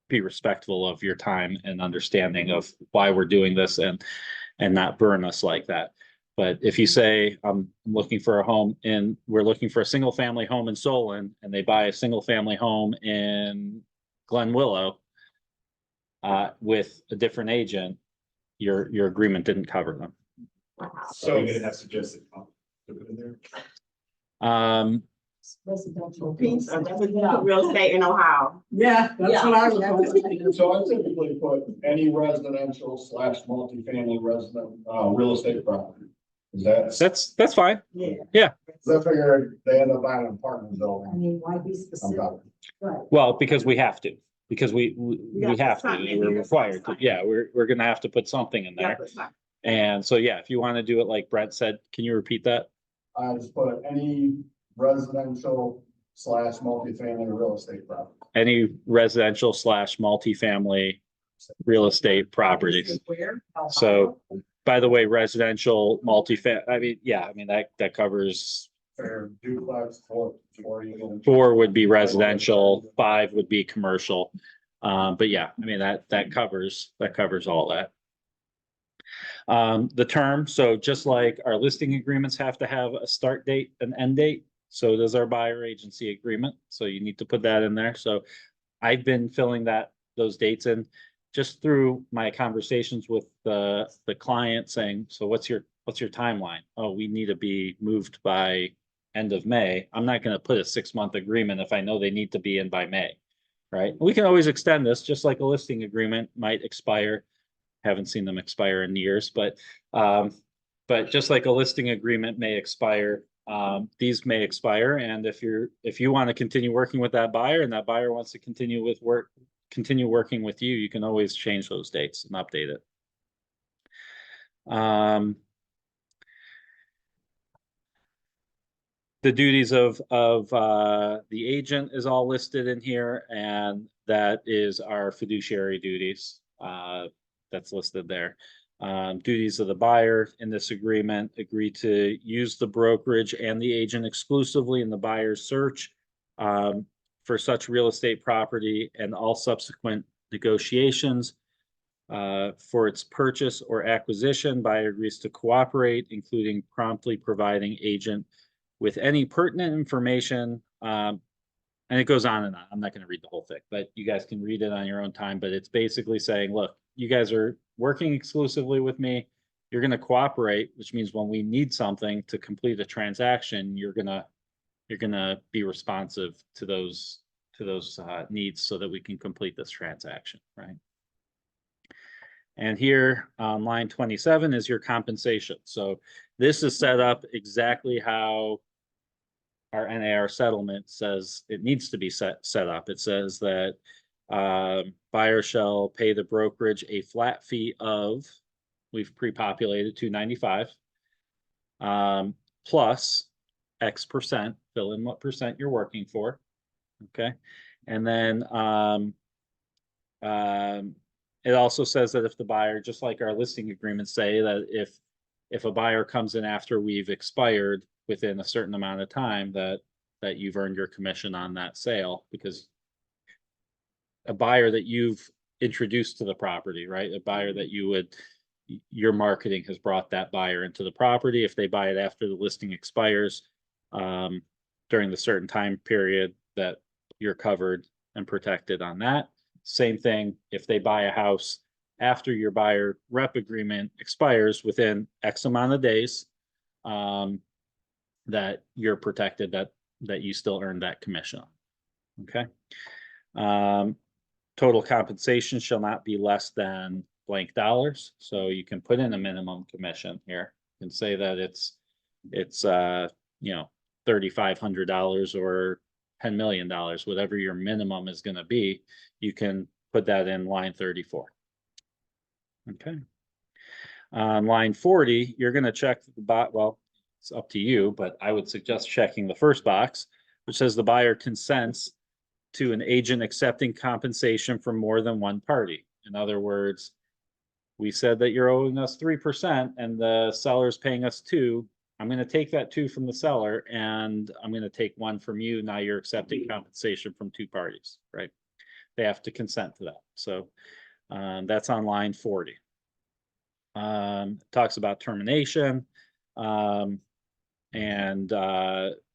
[SPEAKER 1] be respectful of your time and understanding of why we're doing this and not burn us like that. But if you say, I'm looking for a home and we're looking for a single family home in Solon, and they buy a single family home in Glen Willow with a different agent, your agreement didn't cover them.
[SPEAKER 6] So you're gonna have suggested to put in there?
[SPEAKER 9] Residential.
[SPEAKER 3] Piece, that's real estate in Ohio.
[SPEAKER 2] Yeah, that's what I was.
[SPEAKER 4] So I typically put any residential / multifamily resident, real estate property. Is that?
[SPEAKER 1] That's fine.
[SPEAKER 3] Yeah.
[SPEAKER 4] I figure they end up buying an apartment
[SPEAKER 9] I
[SPEAKER 4] building.
[SPEAKER 9] mean, why be
[SPEAKER 4] I'm
[SPEAKER 9] specific?
[SPEAKER 4] probably.
[SPEAKER 9] Right.
[SPEAKER 1] Well, because we have to, because we
[SPEAKER 3] Yeah,
[SPEAKER 1] have to,
[SPEAKER 3] something in
[SPEAKER 1] we're
[SPEAKER 3] here.
[SPEAKER 1] required to. Yeah, we're gonna have to put something in
[SPEAKER 3] Yeah,
[SPEAKER 1] there.
[SPEAKER 3] but it's not-
[SPEAKER 1] And so, yeah, if you want to do it like Brent said, can you repeat that?
[SPEAKER 4] I just put any residential slash multifamily real estate property.
[SPEAKER 1] Any residential slash multifamily real estate properties.
[SPEAKER 2] Where?
[SPEAKER 1] So, by the way, residential, I mean, yeah, I mean, that covers,
[SPEAKER 4] Fair duplex, four unit.
[SPEAKER 1] 4 would be residential, 5 would be commercial. But yeah, I mean, that covers all that. The term, so just like our listing agreements have to have a start date, an end date, so does our buyer agency agreement. So you need to put that in there. So I've been filling those dates in just through my conversations with the client saying, so what's your timeline? Oh, we need to be moved by end of May. I'm not going to put a 6-month agreement if I know they need to be in by May, right? We can always extend this, just like a listing agreement might expire. Haven't seen them expire in years, but just like a listing agreement may expire, these may expire. And if you want to continue working with that buyer and that buyer wants to continue working with you, you can always change those dates and update it. The duties of the agent is all listed in here, and that is our fiduciary duties. That's listed there. Duties of the buyer in this agreement: agree to use the brokerage and the agent exclusively in the buyer's search for such real estate property and all subsequent negotiations. For its purchase or acquisition, buyer agrees to cooperate, including promptly providing agent with any pertinent information. And it goes on and on. I'm not going to read the whole thing, but you guys can read it on your own time. But it's basically saying, look, you guys are working exclusively with me. You're going to cooperate, which means when we need something to complete a transaction, you're going to be responsive to those needs so that we can complete this transaction, right? And here on line 27 is your compensation. So this is set up exactly how our NAR settlement says it needs to be set up. It says that buyer shall pay the brokerage a flat fee of, we've pre-populated $295, plus X percent, fill in what percent you're working for. Okay. And then it also says that if the buyer, just like our listing agreements say, that if a buyer comes in after we've expired within a certain amount of time, that you've earned your commission on that sale, because a buyer that you've introduced to the property, right? A buyer that your marketing has brought that buyer into the property. If they buy it after the listing expires, during the certain time period, that you're covered and protected on that. Same thing if they buy a house after your buyer rep agreement expires within X amount of days, that you're protected, that you still earn that commission. Okay. Total compensation shall not be less than blank dollars. So you can put in a minimum commission here and say that it's $3,500 or $10 million, whatever your minimum is going to be. You can put that in line 34. Okay. On line 40, you're going to check the box. Well, it's up to you, but I would suggest checking the first box, which says the buyer consents to an agent accepting compensation from more than one party. In other words, we said that you're owing us 3% and the seller's paying us 2%. I'm going to take that 2% from the seller and I'm going to take 1% from you. Now you're accepting compensation from 2 parties, right? They have to consent to that. So that's on line 40. Talks about termination and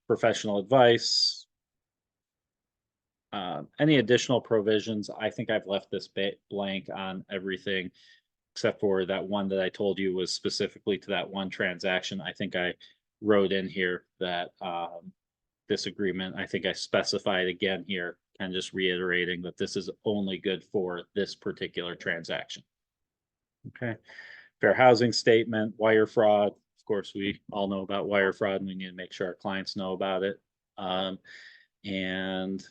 [SPEAKER 1] professional advice. Any additional provisions? I think I've left this blank on everything except for that one that I told you was specifically to that one transaction. I think I wrote in here that this agreement, I think I specified again here, and just reiterating that this is only good for this particular transaction. Okay. Fair housing statement, wire fraud. Of course, we all know about wire fraud and we need to make sure our clients know about it. And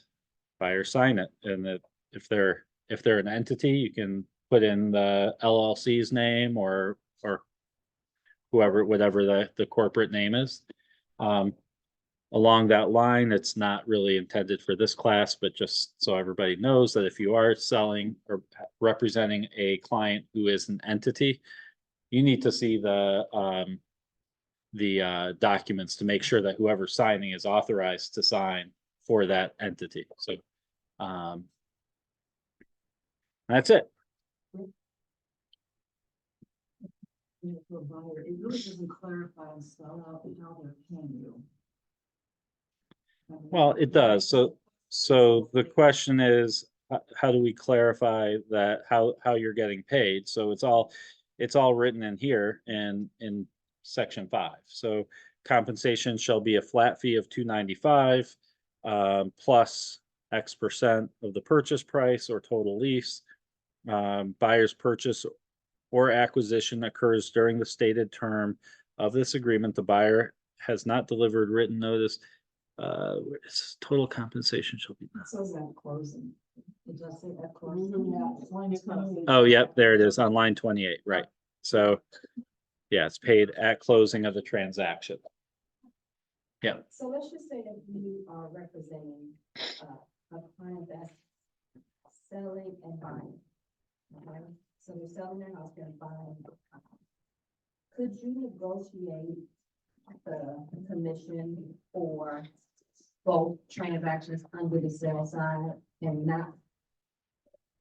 [SPEAKER 1] buyer sign it. And that if they're an entity, you can put in the LLC's name or whoever, whatever the corporate name is. Along that line, it's not really intended for this class, but just so everybody knows that if you are selling or representing a client who is an entity, you need to see the documents to make sure that whoever's signing is authorized to sign for that entity. So that's it.
[SPEAKER 9] For a buyer, it really doesn't clarify and spell out how they're paying you.
[SPEAKER 1] Well, it does. So the question is, how do we clarify that, how you're getting paid? So it's all written in here in section 5. So compensation shall be a flat fee of $295 plus X% of the purchase price or total lease. Buyer's purchase or acquisition occurs during the stated term of this agreement. The buyer has not delivered written notice. Total compensation shall be.
[SPEAKER 9] It says that closing. It does say that closing.
[SPEAKER 1] Oh, yep, there it is on line 28, right? So, yeah, it's paid at closing of the transaction. Yeah.
[SPEAKER 10] So let's just say that you are representing a client that's selling and buying. Okay, so they're selling their house, they're buying. Could you negotiate the commission for both transactions under the sell side and not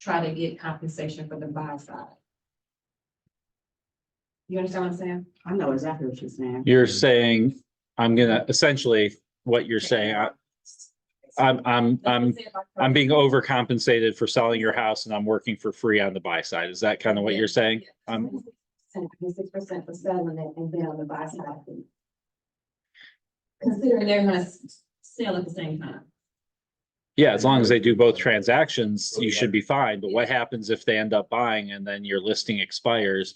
[SPEAKER 10] try to get compensation for the buy side? You understand what I'm saying?
[SPEAKER 3] I know exactly what you're saying.
[SPEAKER 1] You're saying, I'm gonna, essentially, what you're saying, I'm being overcompensated for selling your house and I'm working for free on the buy side. Is that kind of what you're saying?
[SPEAKER 10] 6% for selling it and then on the buy side. Considering they're gonna sell at the same time.
[SPEAKER 1] Yeah, as long as they do both transactions, you should be fine. But what happens if they end up buying and then your listing expires?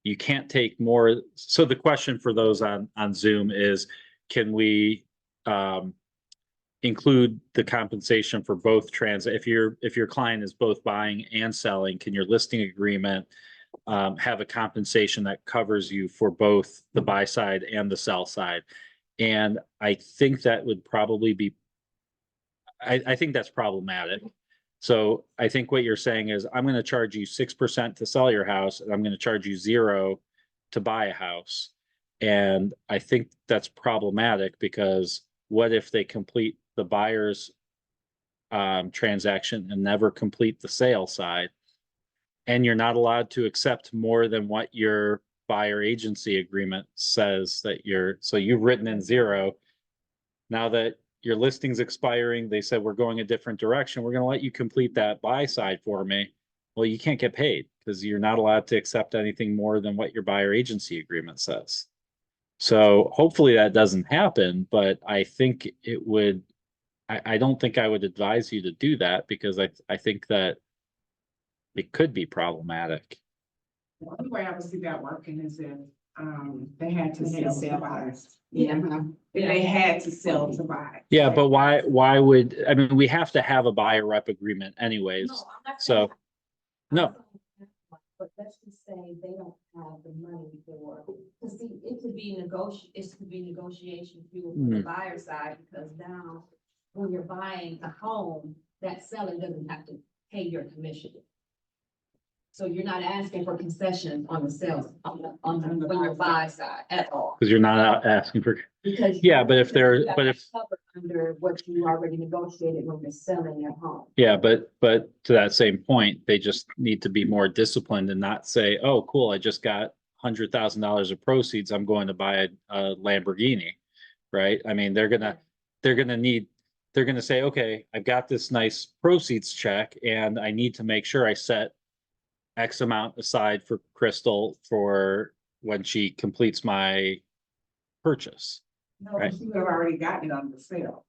[SPEAKER 1] You can't take more. So the question for those on Zoom is, can we include the compensation for both if your client is both buying and selling, can your listing agreement have a compensation that covers you for both the buy side and the sell side? And I think that would probably be, I think that's problematic. So I think what you're saying is, I'm going to charge you 6% to sell your house, and I'm going to charge you 0 to buy a house. And I think that's problematic, because what if they complete the buyer's transaction and never complete the sale side? And you're not allowed to accept more than what your buyer agency agreement says that so you've written in 0. Now that your listing's expiring, they said, we're going a different direction, we're going to let you complete that buy side for me. Well, you can't get paid because you're not allowed to accept anything more than what your buyer agency agreement says. So hopefully that doesn't happen, but I think it would, I don't think I would advise you to do that, because I think that it could be problematic.
[SPEAKER 3] The only way I would see that working is if they had to sell to buy.
[SPEAKER 10] Yeah.
[SPEAKER 3] If they had to sell to buy.
[SPEAKER 1] Yeah, but why would, I mean, we have to have a buyer rep agreement anyways.
[SPEAKER 10] No, I'm not
[SPEAKER 1] So,
[SPEAKER 10] saying that.
[SPEAKER 1] no,
[SPEAKER 10] But let's just say they don't have the money for, cause see, it could be negotiation fuel for the buyer side, because now when you're buying a home, that seller doesn't have to pay your commission. So you're not asking for concessions on the sales, on your buy side at all.
[SPEAKER 1] because you're not out asking for,
[SPEAKER 10] Because.
[SPEAKER 1] yeah, but if they're,
[SPEAKER 10] that's
[SPEAKER 1] but if,
[SPEAKER 10] covered under what you already negotiated when you're selling your home.
[SPEAKER 1] yeah, but to that same point, they just need to be more disciplined and not say, oh, cool, I just got $100,000 of proceeds, I'm going to buy a Lamborghini, right? I mean, they're gonna say, okay, I've got this nice proceeds check and I need to make sure I set X amount aside for Crystal for when she completes my purchase.
[SPEAKER 3] No,
[SPEAKER 1] Right.
[SPEAKER 3] she would have already gotten it on the sale.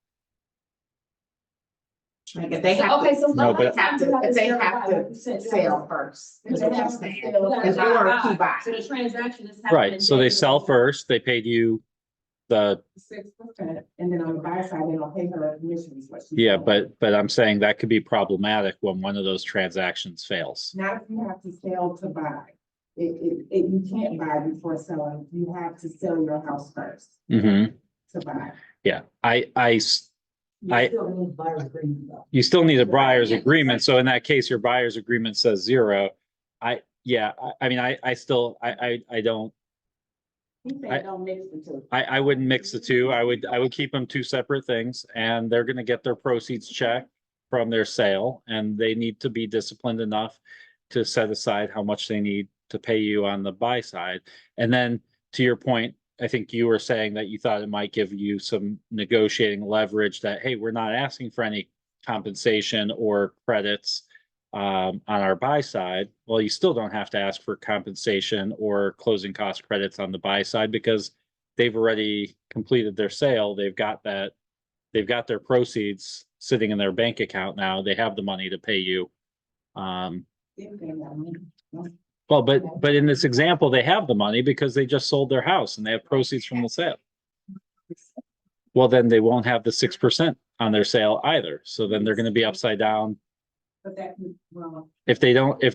[SPEAKER 3] Like if they have
[SPEAKER 10] Okay,
[SPEAKER 3] to,
[SPEAKER 10] so.
[SPEAKER 1] No, but-
[SPEAKER 3] if they have to sell first.
[SPEAKER 10] If
[SPEAKER 3] Is
[SPEAKER 10] they
[SPEAKER 3] what I'm
[SPEAKER 10] have to
[SPEAKER 3] saying.
[SPEAKER 10] sell,
[SPEAKER 3] In order to buy.
[SPEAKER 10] So the transaction is happening.
[SPEAKER 1] Right, so they sell first, they paid you the,
[SPEAKER 3] 6%, and then on the buy side, they don't pay her commissions. What she
[SPEAKER 1] yeah,
[SPEAKER 3] said.
[SPEAKER 1] but I'm saying that could be problematic when one of those transactions fails.
[SPEAKER 3] Not if you have to sell to buy. You can't buy before selling. You have to sell your house first.
[SPEAKER 1] Mm-hmm.
[SPEAKER 2] to buy.
[SPEAKER 1] Yeah,
[SPEAKER 9] You
[SPEAKER 1] I-
[SPEAKER 9] still need buyer's agreement though.
[SPEAKER 1] you still need a buyer's agreement. So in that case, your buyer's agreement says 0. I mean, I still, I don't,
[SPEAKER 3] He said don't mix the two.
[SPEAKER 1] I wouldn't mix the two. I would keep them two separate things, and they're gonna get their proceeds checked from their sale, and they need to be disciplined enough to set aside how much they need to pay you on the buy side. And then, to your point, I think you were saying that you thought it might give you some negotiating leverage that, hey, we're not asking for any compensation or credits on our buy side. Well, you still don't have to ask for compensation or closing cost credits on the buy side because they've already completed their sale. They've got their proceeds sitting in their bank account now. They have the money to pay you. Well, but in this example, they have the money because they just sold their house and they have proceeds from the sale. Well, then they won't have the 6% on their sale either. So then they're going to be upside down.
[SPEAKER 2] But that, well.
[SPEAKER 1] If they don't, if,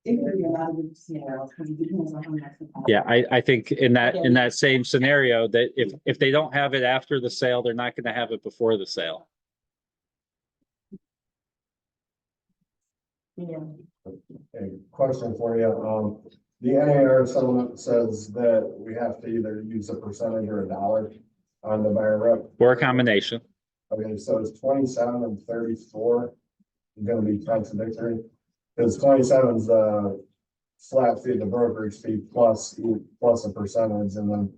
[SPEAKER 2] It could be a lot of scenarios, because it depends on how much.
[SPEAKER 1] yeah, I think in that same scenario that if they don't have it after the sale, they're not going to have it before the sale.
[SPEAKER 2] Yeah.
[SPEAKER 4] A question for you, the NAR settlement says that we have to either use a percentage or a dollar on the buyer rep.
[SPEAKER 1] Or a combination.
[SPEAKER 4] Okay, so it's 27 and 34 gonna be contradictory, because 27 is the flat fee, the brokerage fee plus a percentage, and then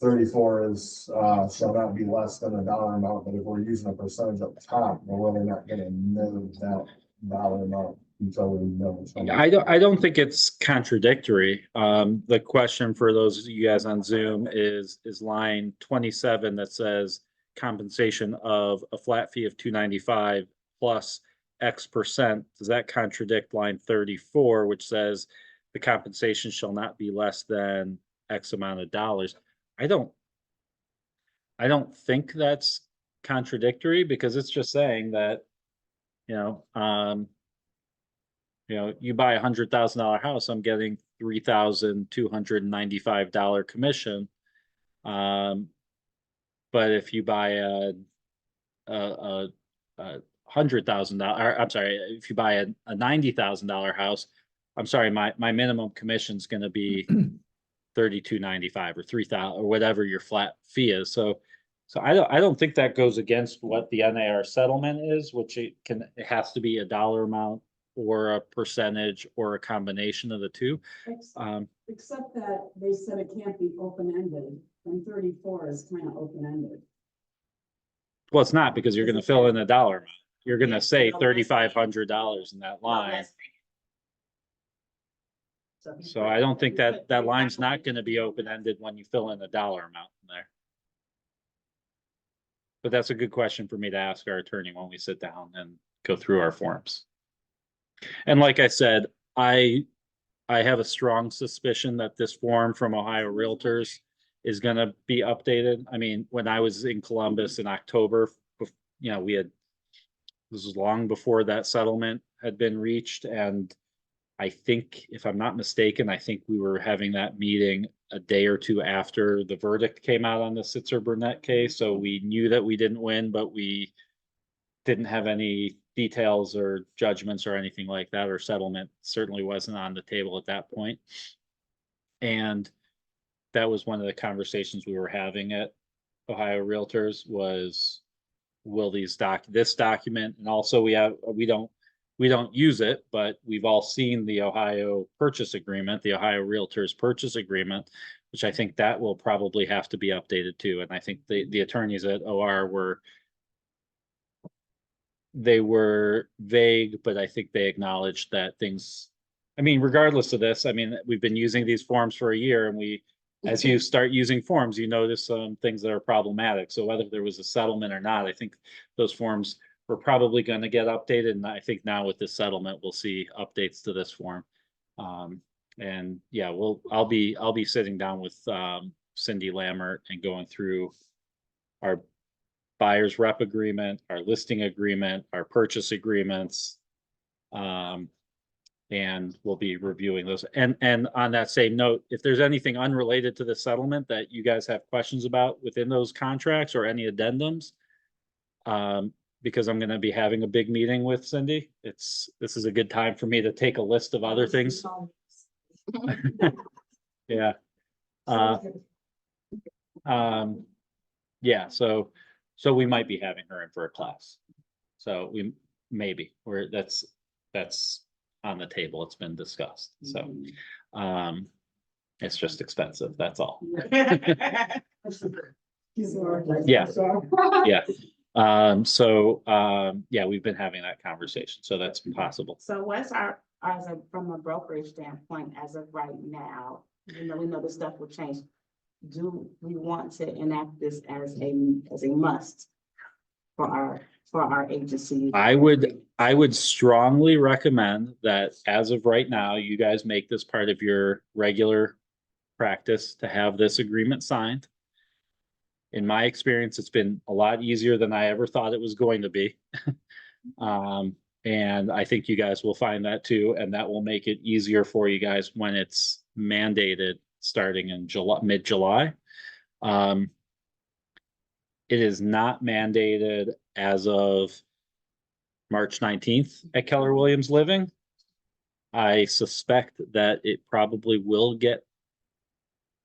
[SPEAKER 4] 34 is shall not be less than a dollar amount, but if we're using a percentage up top, we're really not gonna know that dollar amount until we know.
[SPEAKER 1] I don't think it's contradictory. The question for those of you guys on Zoom is line 27 that says compensation of a flat fee of $295 plus X%. Does that contradict line 34, which says the compensation shall not be less than X amount of dollars? I don't think that's contradictory because it's just saying that, you know, you buy $100,000 house, I'm getting $3,295 commission. But if you buy a $100,000, I'm sorry, if you buy a $90,000 house, I'm sorry, my minimum commission is going to be $3,295 or $3,000 or whatever your flat fee is. So I don't think that goes against what the NAR settlement is, which it has to be a dollar amount or a percentage or a combination of the two.
[SPEAKER 2] Except that they said it can't be open-ended, and 34 is kind of open-ended.
[SPEAKER 1] Well, it's not because you're going to fill in a dollar amount. You're going to say $3,500 in that line. So I don't think that line's not going to be open-ended when you fill in a dollar amount in there. But that's a good question for me to ask our attorney when we sit down and go through our forms. And like I said, I have a strong suspicion that this form from Ohio Realtors is going to be updated. I mean, when I was in Columbus in October, this was long before that settlement had been reached. And I think, if I'm not mistaken, I think we were having that meeting a day or two after the verdict came out on the Sitzer Burnett case. So we knew that we didn't win, but we didn't have any details or judgments or anything like that, or settlement certainly wasn't on the table at that point. And that was one of the conversations we were having at Ohio Realtors was, will this document, and also we don't use it, but we've all seen the Ohio purchase agreement, the Ohio Realtors purchase agreement, which I think that will probably have to be updated too. And I think the attorneys at OR were vague, but I think they acknowledged that things, I mean, regardless of this, I mean, we've been using these forms for a year, and as you start using forms, you notice some things that are problematic. So whether there was a settlement or not, I think those forms were probably going to get updated. And I think now with this settlement, we'll see updates to this form. And yeah, I'll be sitting down with Cindy Lammert and going through our buyer's rep agreement, our listing agreement, our purchase agreements, and And we'll be reviewing those. And on that same note, if there's anything unrelated to the settlement that you guys have questions about within those contracts or any addendums, because I'm gonna be having a big meeting with Cindy, this is a good time for me to take a list of other things. Yeah. Yeah, so we might be having her in for a class. So we maybe, or that's on the table. It's been discussed. So it's just expensive, that's all. Yeah. Yeah. Yeah, we've been having that conversation, so that's possible.
[SPEAKER 3] So what's from a brokerage standpoint, as of right now, we know this stuff will change. Do we want to enact this as a must for our agency?
[SPEAKER 1] I would strongly recommend that as of right now, you guys make this part of your regular practice to have this agreement signed. In my experience, it's been a lot easier than I ever thought it was going to be. And I think you guys will find that too, and that will make it easier for you guys when it's mandated starting in mid-July. It is not mandated as of March 19th at Keller Williams Living. I suspect that it probably will get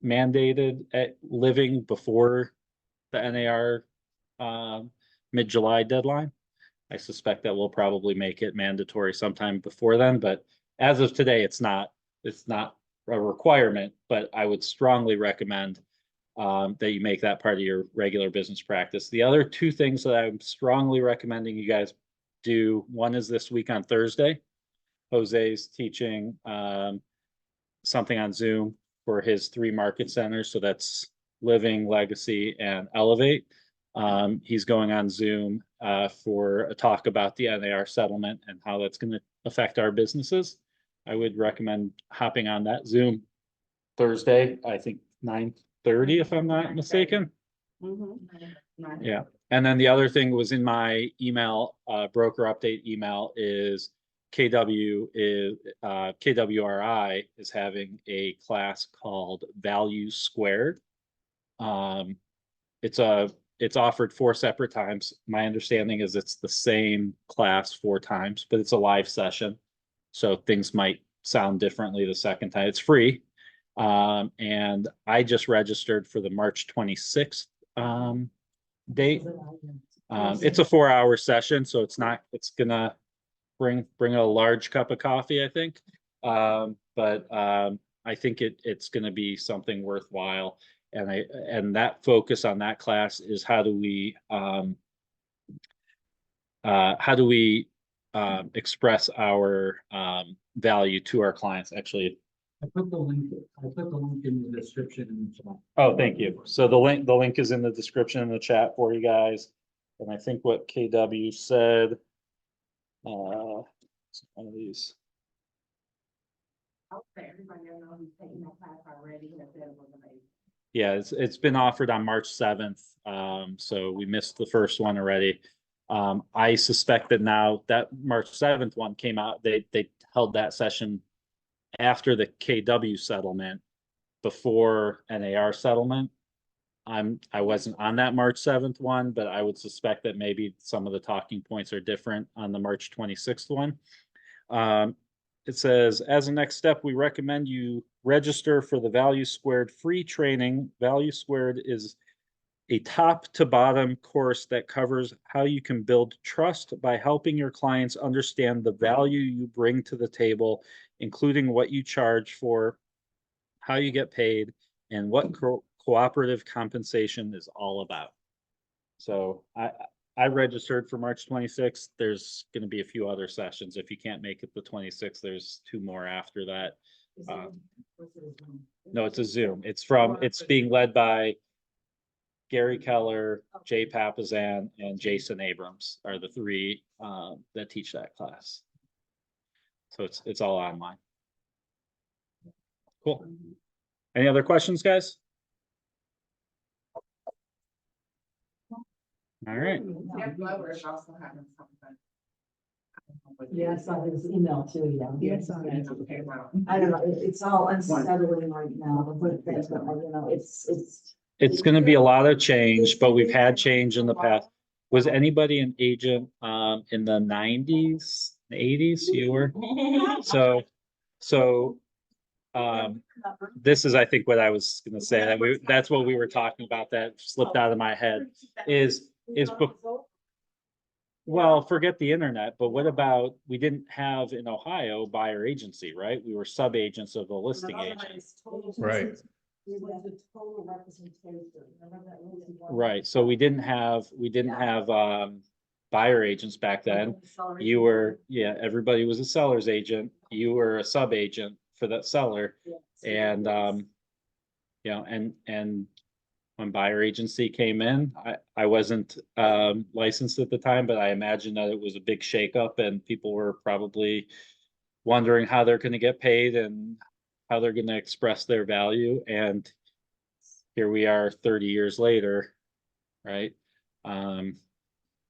[SPEAKER 1] mandated at Living before the NAR mid-July deadline. I suspect that we'll probably make it mandatory sometime before then, but as of today, it's not a requirement, but I would strongly recommend that you make that part of your regular business practice. The other two things that I'm strongly recommending you guys do, one is this week on Thursday. Jose's teaching something on Zoom for his 3 market centers. So that's Living, Legacy, and Elevate. He's going on Zoom for a talk about the NAR settlement and how that's going to affect our businesses. I would recommend hopping on that Zoom Thursday, I think 9:30, if I'm not mistaken. Yeah. And then the other thing was in my email, broker update email, is KWRI is having a class called Value Squared. It's offered 4 separate times. My understanding is it's the same class 4 times, but it's a live session. So things might sound differently the second time. It's free. And I just registered for the March 26th date. It's a 4-hour session, so it's gonna bring a large cup of coffee, I think. But I think it's gonna be something worthwhile. And that focus on that class is how do we express our value to our clients. Actually,
[SPEAKER 11] I put the link in the description in the chat.
[SPEAKER 1] oh, thank you. So the link is in the description in the chat for you guys. And I think what KW said, one of these.
[SPEAKER 3] Everybody knows who's taking that class already.
[SPEAKER 1] Yeah, it's been offered on March 7th. So we missed the first one already. I suspect that now that March 7th one came out, they held that session after the KW settlement, before NAR settlement. I wasn't on that March 7th one, but I would suspect that maybe some of the talking points are different on the March 26th one. It says, as a next step, we recommend you register for the Value Squared free training. Value Squared is a top to bottom course that covers how you can build trust by helping your clients understand the value you bring to the table, including what you charge for, how you get paid, and what cooperative compensation is all about. So I registered for March 26th. There's going to be a few other sessions. If you can't make it the 26th, there's 2 more after that. No, it's a Zoom. It's being led by Gary Keller, Jay Papazan, and Jason Abrams are the 3 that teach that class. So it's all online. Cool. Any other questions, guys? All right.
[SPEAKER 9] Yeah, I saw his email too, yeah.
[SPEAKER 2] Yes, I know.
[SPEAKER 9] I don't know, it's all unsettling right now, the whole thing, but it's.
[SPEAKER 1] It's gonna be a lot of change, but we've had change in the past. Was anybody an agent in the 90s, 80s? You were? So this is, I think, what I was gonna say, that's what we were talking about, that slipped out of my head, is well, forget the internet, but what about, we didn't have in Ohio buyer agency, right? We were sub-agents of the listing agent.
[SPEAKER 5] Right.
[SPEAKER 1] Right, so we didn't have buyer agents back then. You were, yeah, everybody was a seller's agent. You were a sub-agent for that seller. And you know, and when buyer agency came in, I wasn't licensed at the time, but I imagine that it was a big shakeup and people were probably wondering how they're gonna get paid and how they're gonna express their value. And here we are 30 years later, right?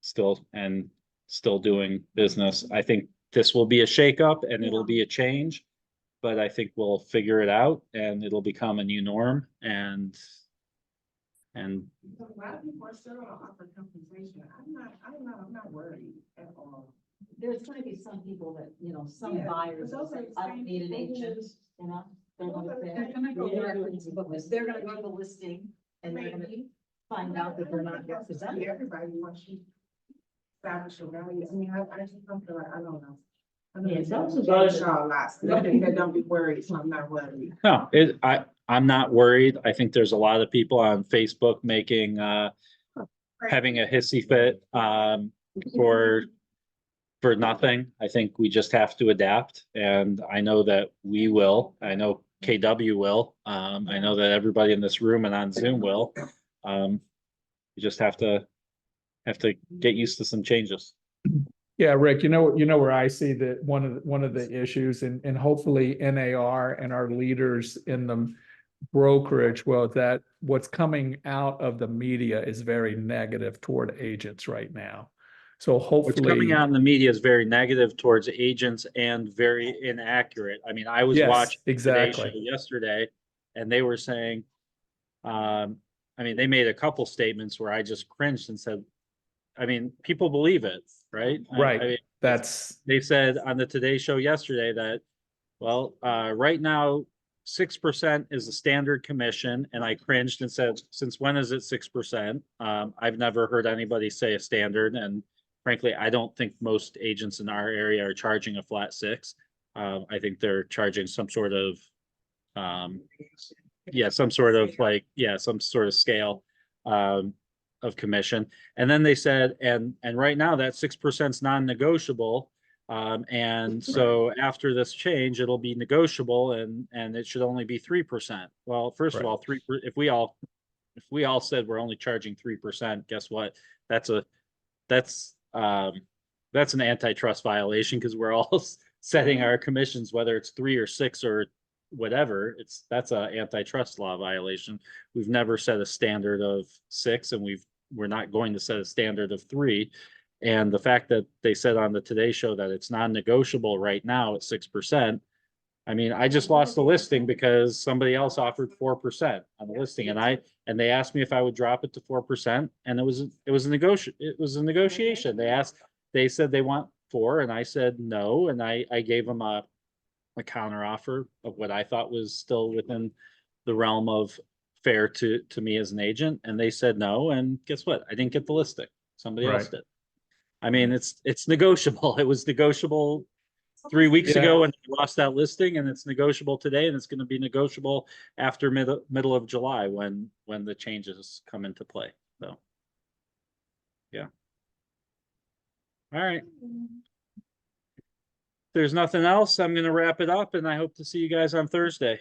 [SPEAKER 1] Still doing business. I think this will be a shakeup and it'll be a change, but I think we'll figure it out and it'll become a new norm. And
[SPEAKER 2] A lot of people are still gonna offer compensation. I'm not worried at all.
[SPEAKER 9] There's gonna be some people that, some
[SPEAKER 2] Yeah,
[SPEAKER 9] buyers,
[SPEAKER 2] but those are the
[SPEAKER 9] I don't
[SPEAKER 2] same
[SPEAKER 9] need an
[SPEAKER 2] people who-
[SPEAKER 9] agent, They're gonna say,
[SPEAKER 2] They're gonna go directly to the listing.
[SPEAKER 9] they're gonna go to the listing and they're gonna find out that they're not represented.
[SPEAKER 2] Everybody wants you establish your value. I mean, I just don't feel like, I don't know.
[SPEAKER 9] Yeah,
[SPEAKER 2] Don't judge y'all lots. Don't be worried, so I'm not worried.
[SPEAKER 1] no, I'm not worried. I think there's a lot of people on Facebook making having a hissy fit for nothing. I think we just have to adapt, and I know that we will. I know KW will. I know that everybody in this room and on Zoom will. You just have to get used to some changes.
[SPEAKER 5] Yeah, Rick, you know where I see that one of the issues, and hopefully NAR and our leaders in the brokerage, well, that what's coming out of the media is very negative toward agents right now. So
[SPEAKER 1] What's
[SPEAKER 5] hopefully,
[SPEAKER 1] coming out in the media is very negative towards agents and very inaccurate. I mean, I was
[SPEAKER 5] yes,
[SPEAKER 1] watching Today's
[SPEAKER 5] exactly.
[SPEAKER 1] Show yesterday, and they were saying, I mean, they made a couple statements where I just cringed and said, I mean, people believe it, right?
[SPEAKER 5] Right.
[SPEAKER 1] I mean,
[SPEAKER 5] That's
[SPEAKER 1] they said on the Today Show yesterday that, well, right now, 6% is the standard commission, and I cringed and said, since when is it 6%? I've never heard anybody say a standard, and frankly, I don't think most agents in our area are charging a flat 6. I think they're charging some sort of some sort of scale of commission. And then they said, and right now that 6% is non-negotiable. And so after this change, it'll be negotiable and it should only be 3%. Well, first of
[SPEAKER 5] Right.
[SPEAKER 1] all, if we all said we're only charging 3%, guess what? That's an antitrust violation because we're all setting our commissions, whether it's 3 or 6 or whatever. That's a antitrust law violation. We've never set a standard of 6, and we're not going to set a standard of 3. And the fact that they said on the Today Show that it's non-negotiable right now at 6%. I mean, I just lost the listing because somebody else offered 4% on the listing, and they asked me if I would drop it to 4%, and it was a negotiation. They said they want 4, and I said no, and I gave them a counter offer of what I thought was still within the realm of fair to me as an agent, and they said no, and guess what? I didn't get the listing. Somebody else
[SPEAKER 5] Right.
[SPEAKER 1] did. I mean, it's negotiable. It was negotiable 3 weeks ago and lost that listing, and it's negotiable today, and it's going to be negotiable after middle of July when the changes come into play. So, yeah. All right. If there's nothing else, I'm going to wrap it up, and I hope to see you guys on Thursday.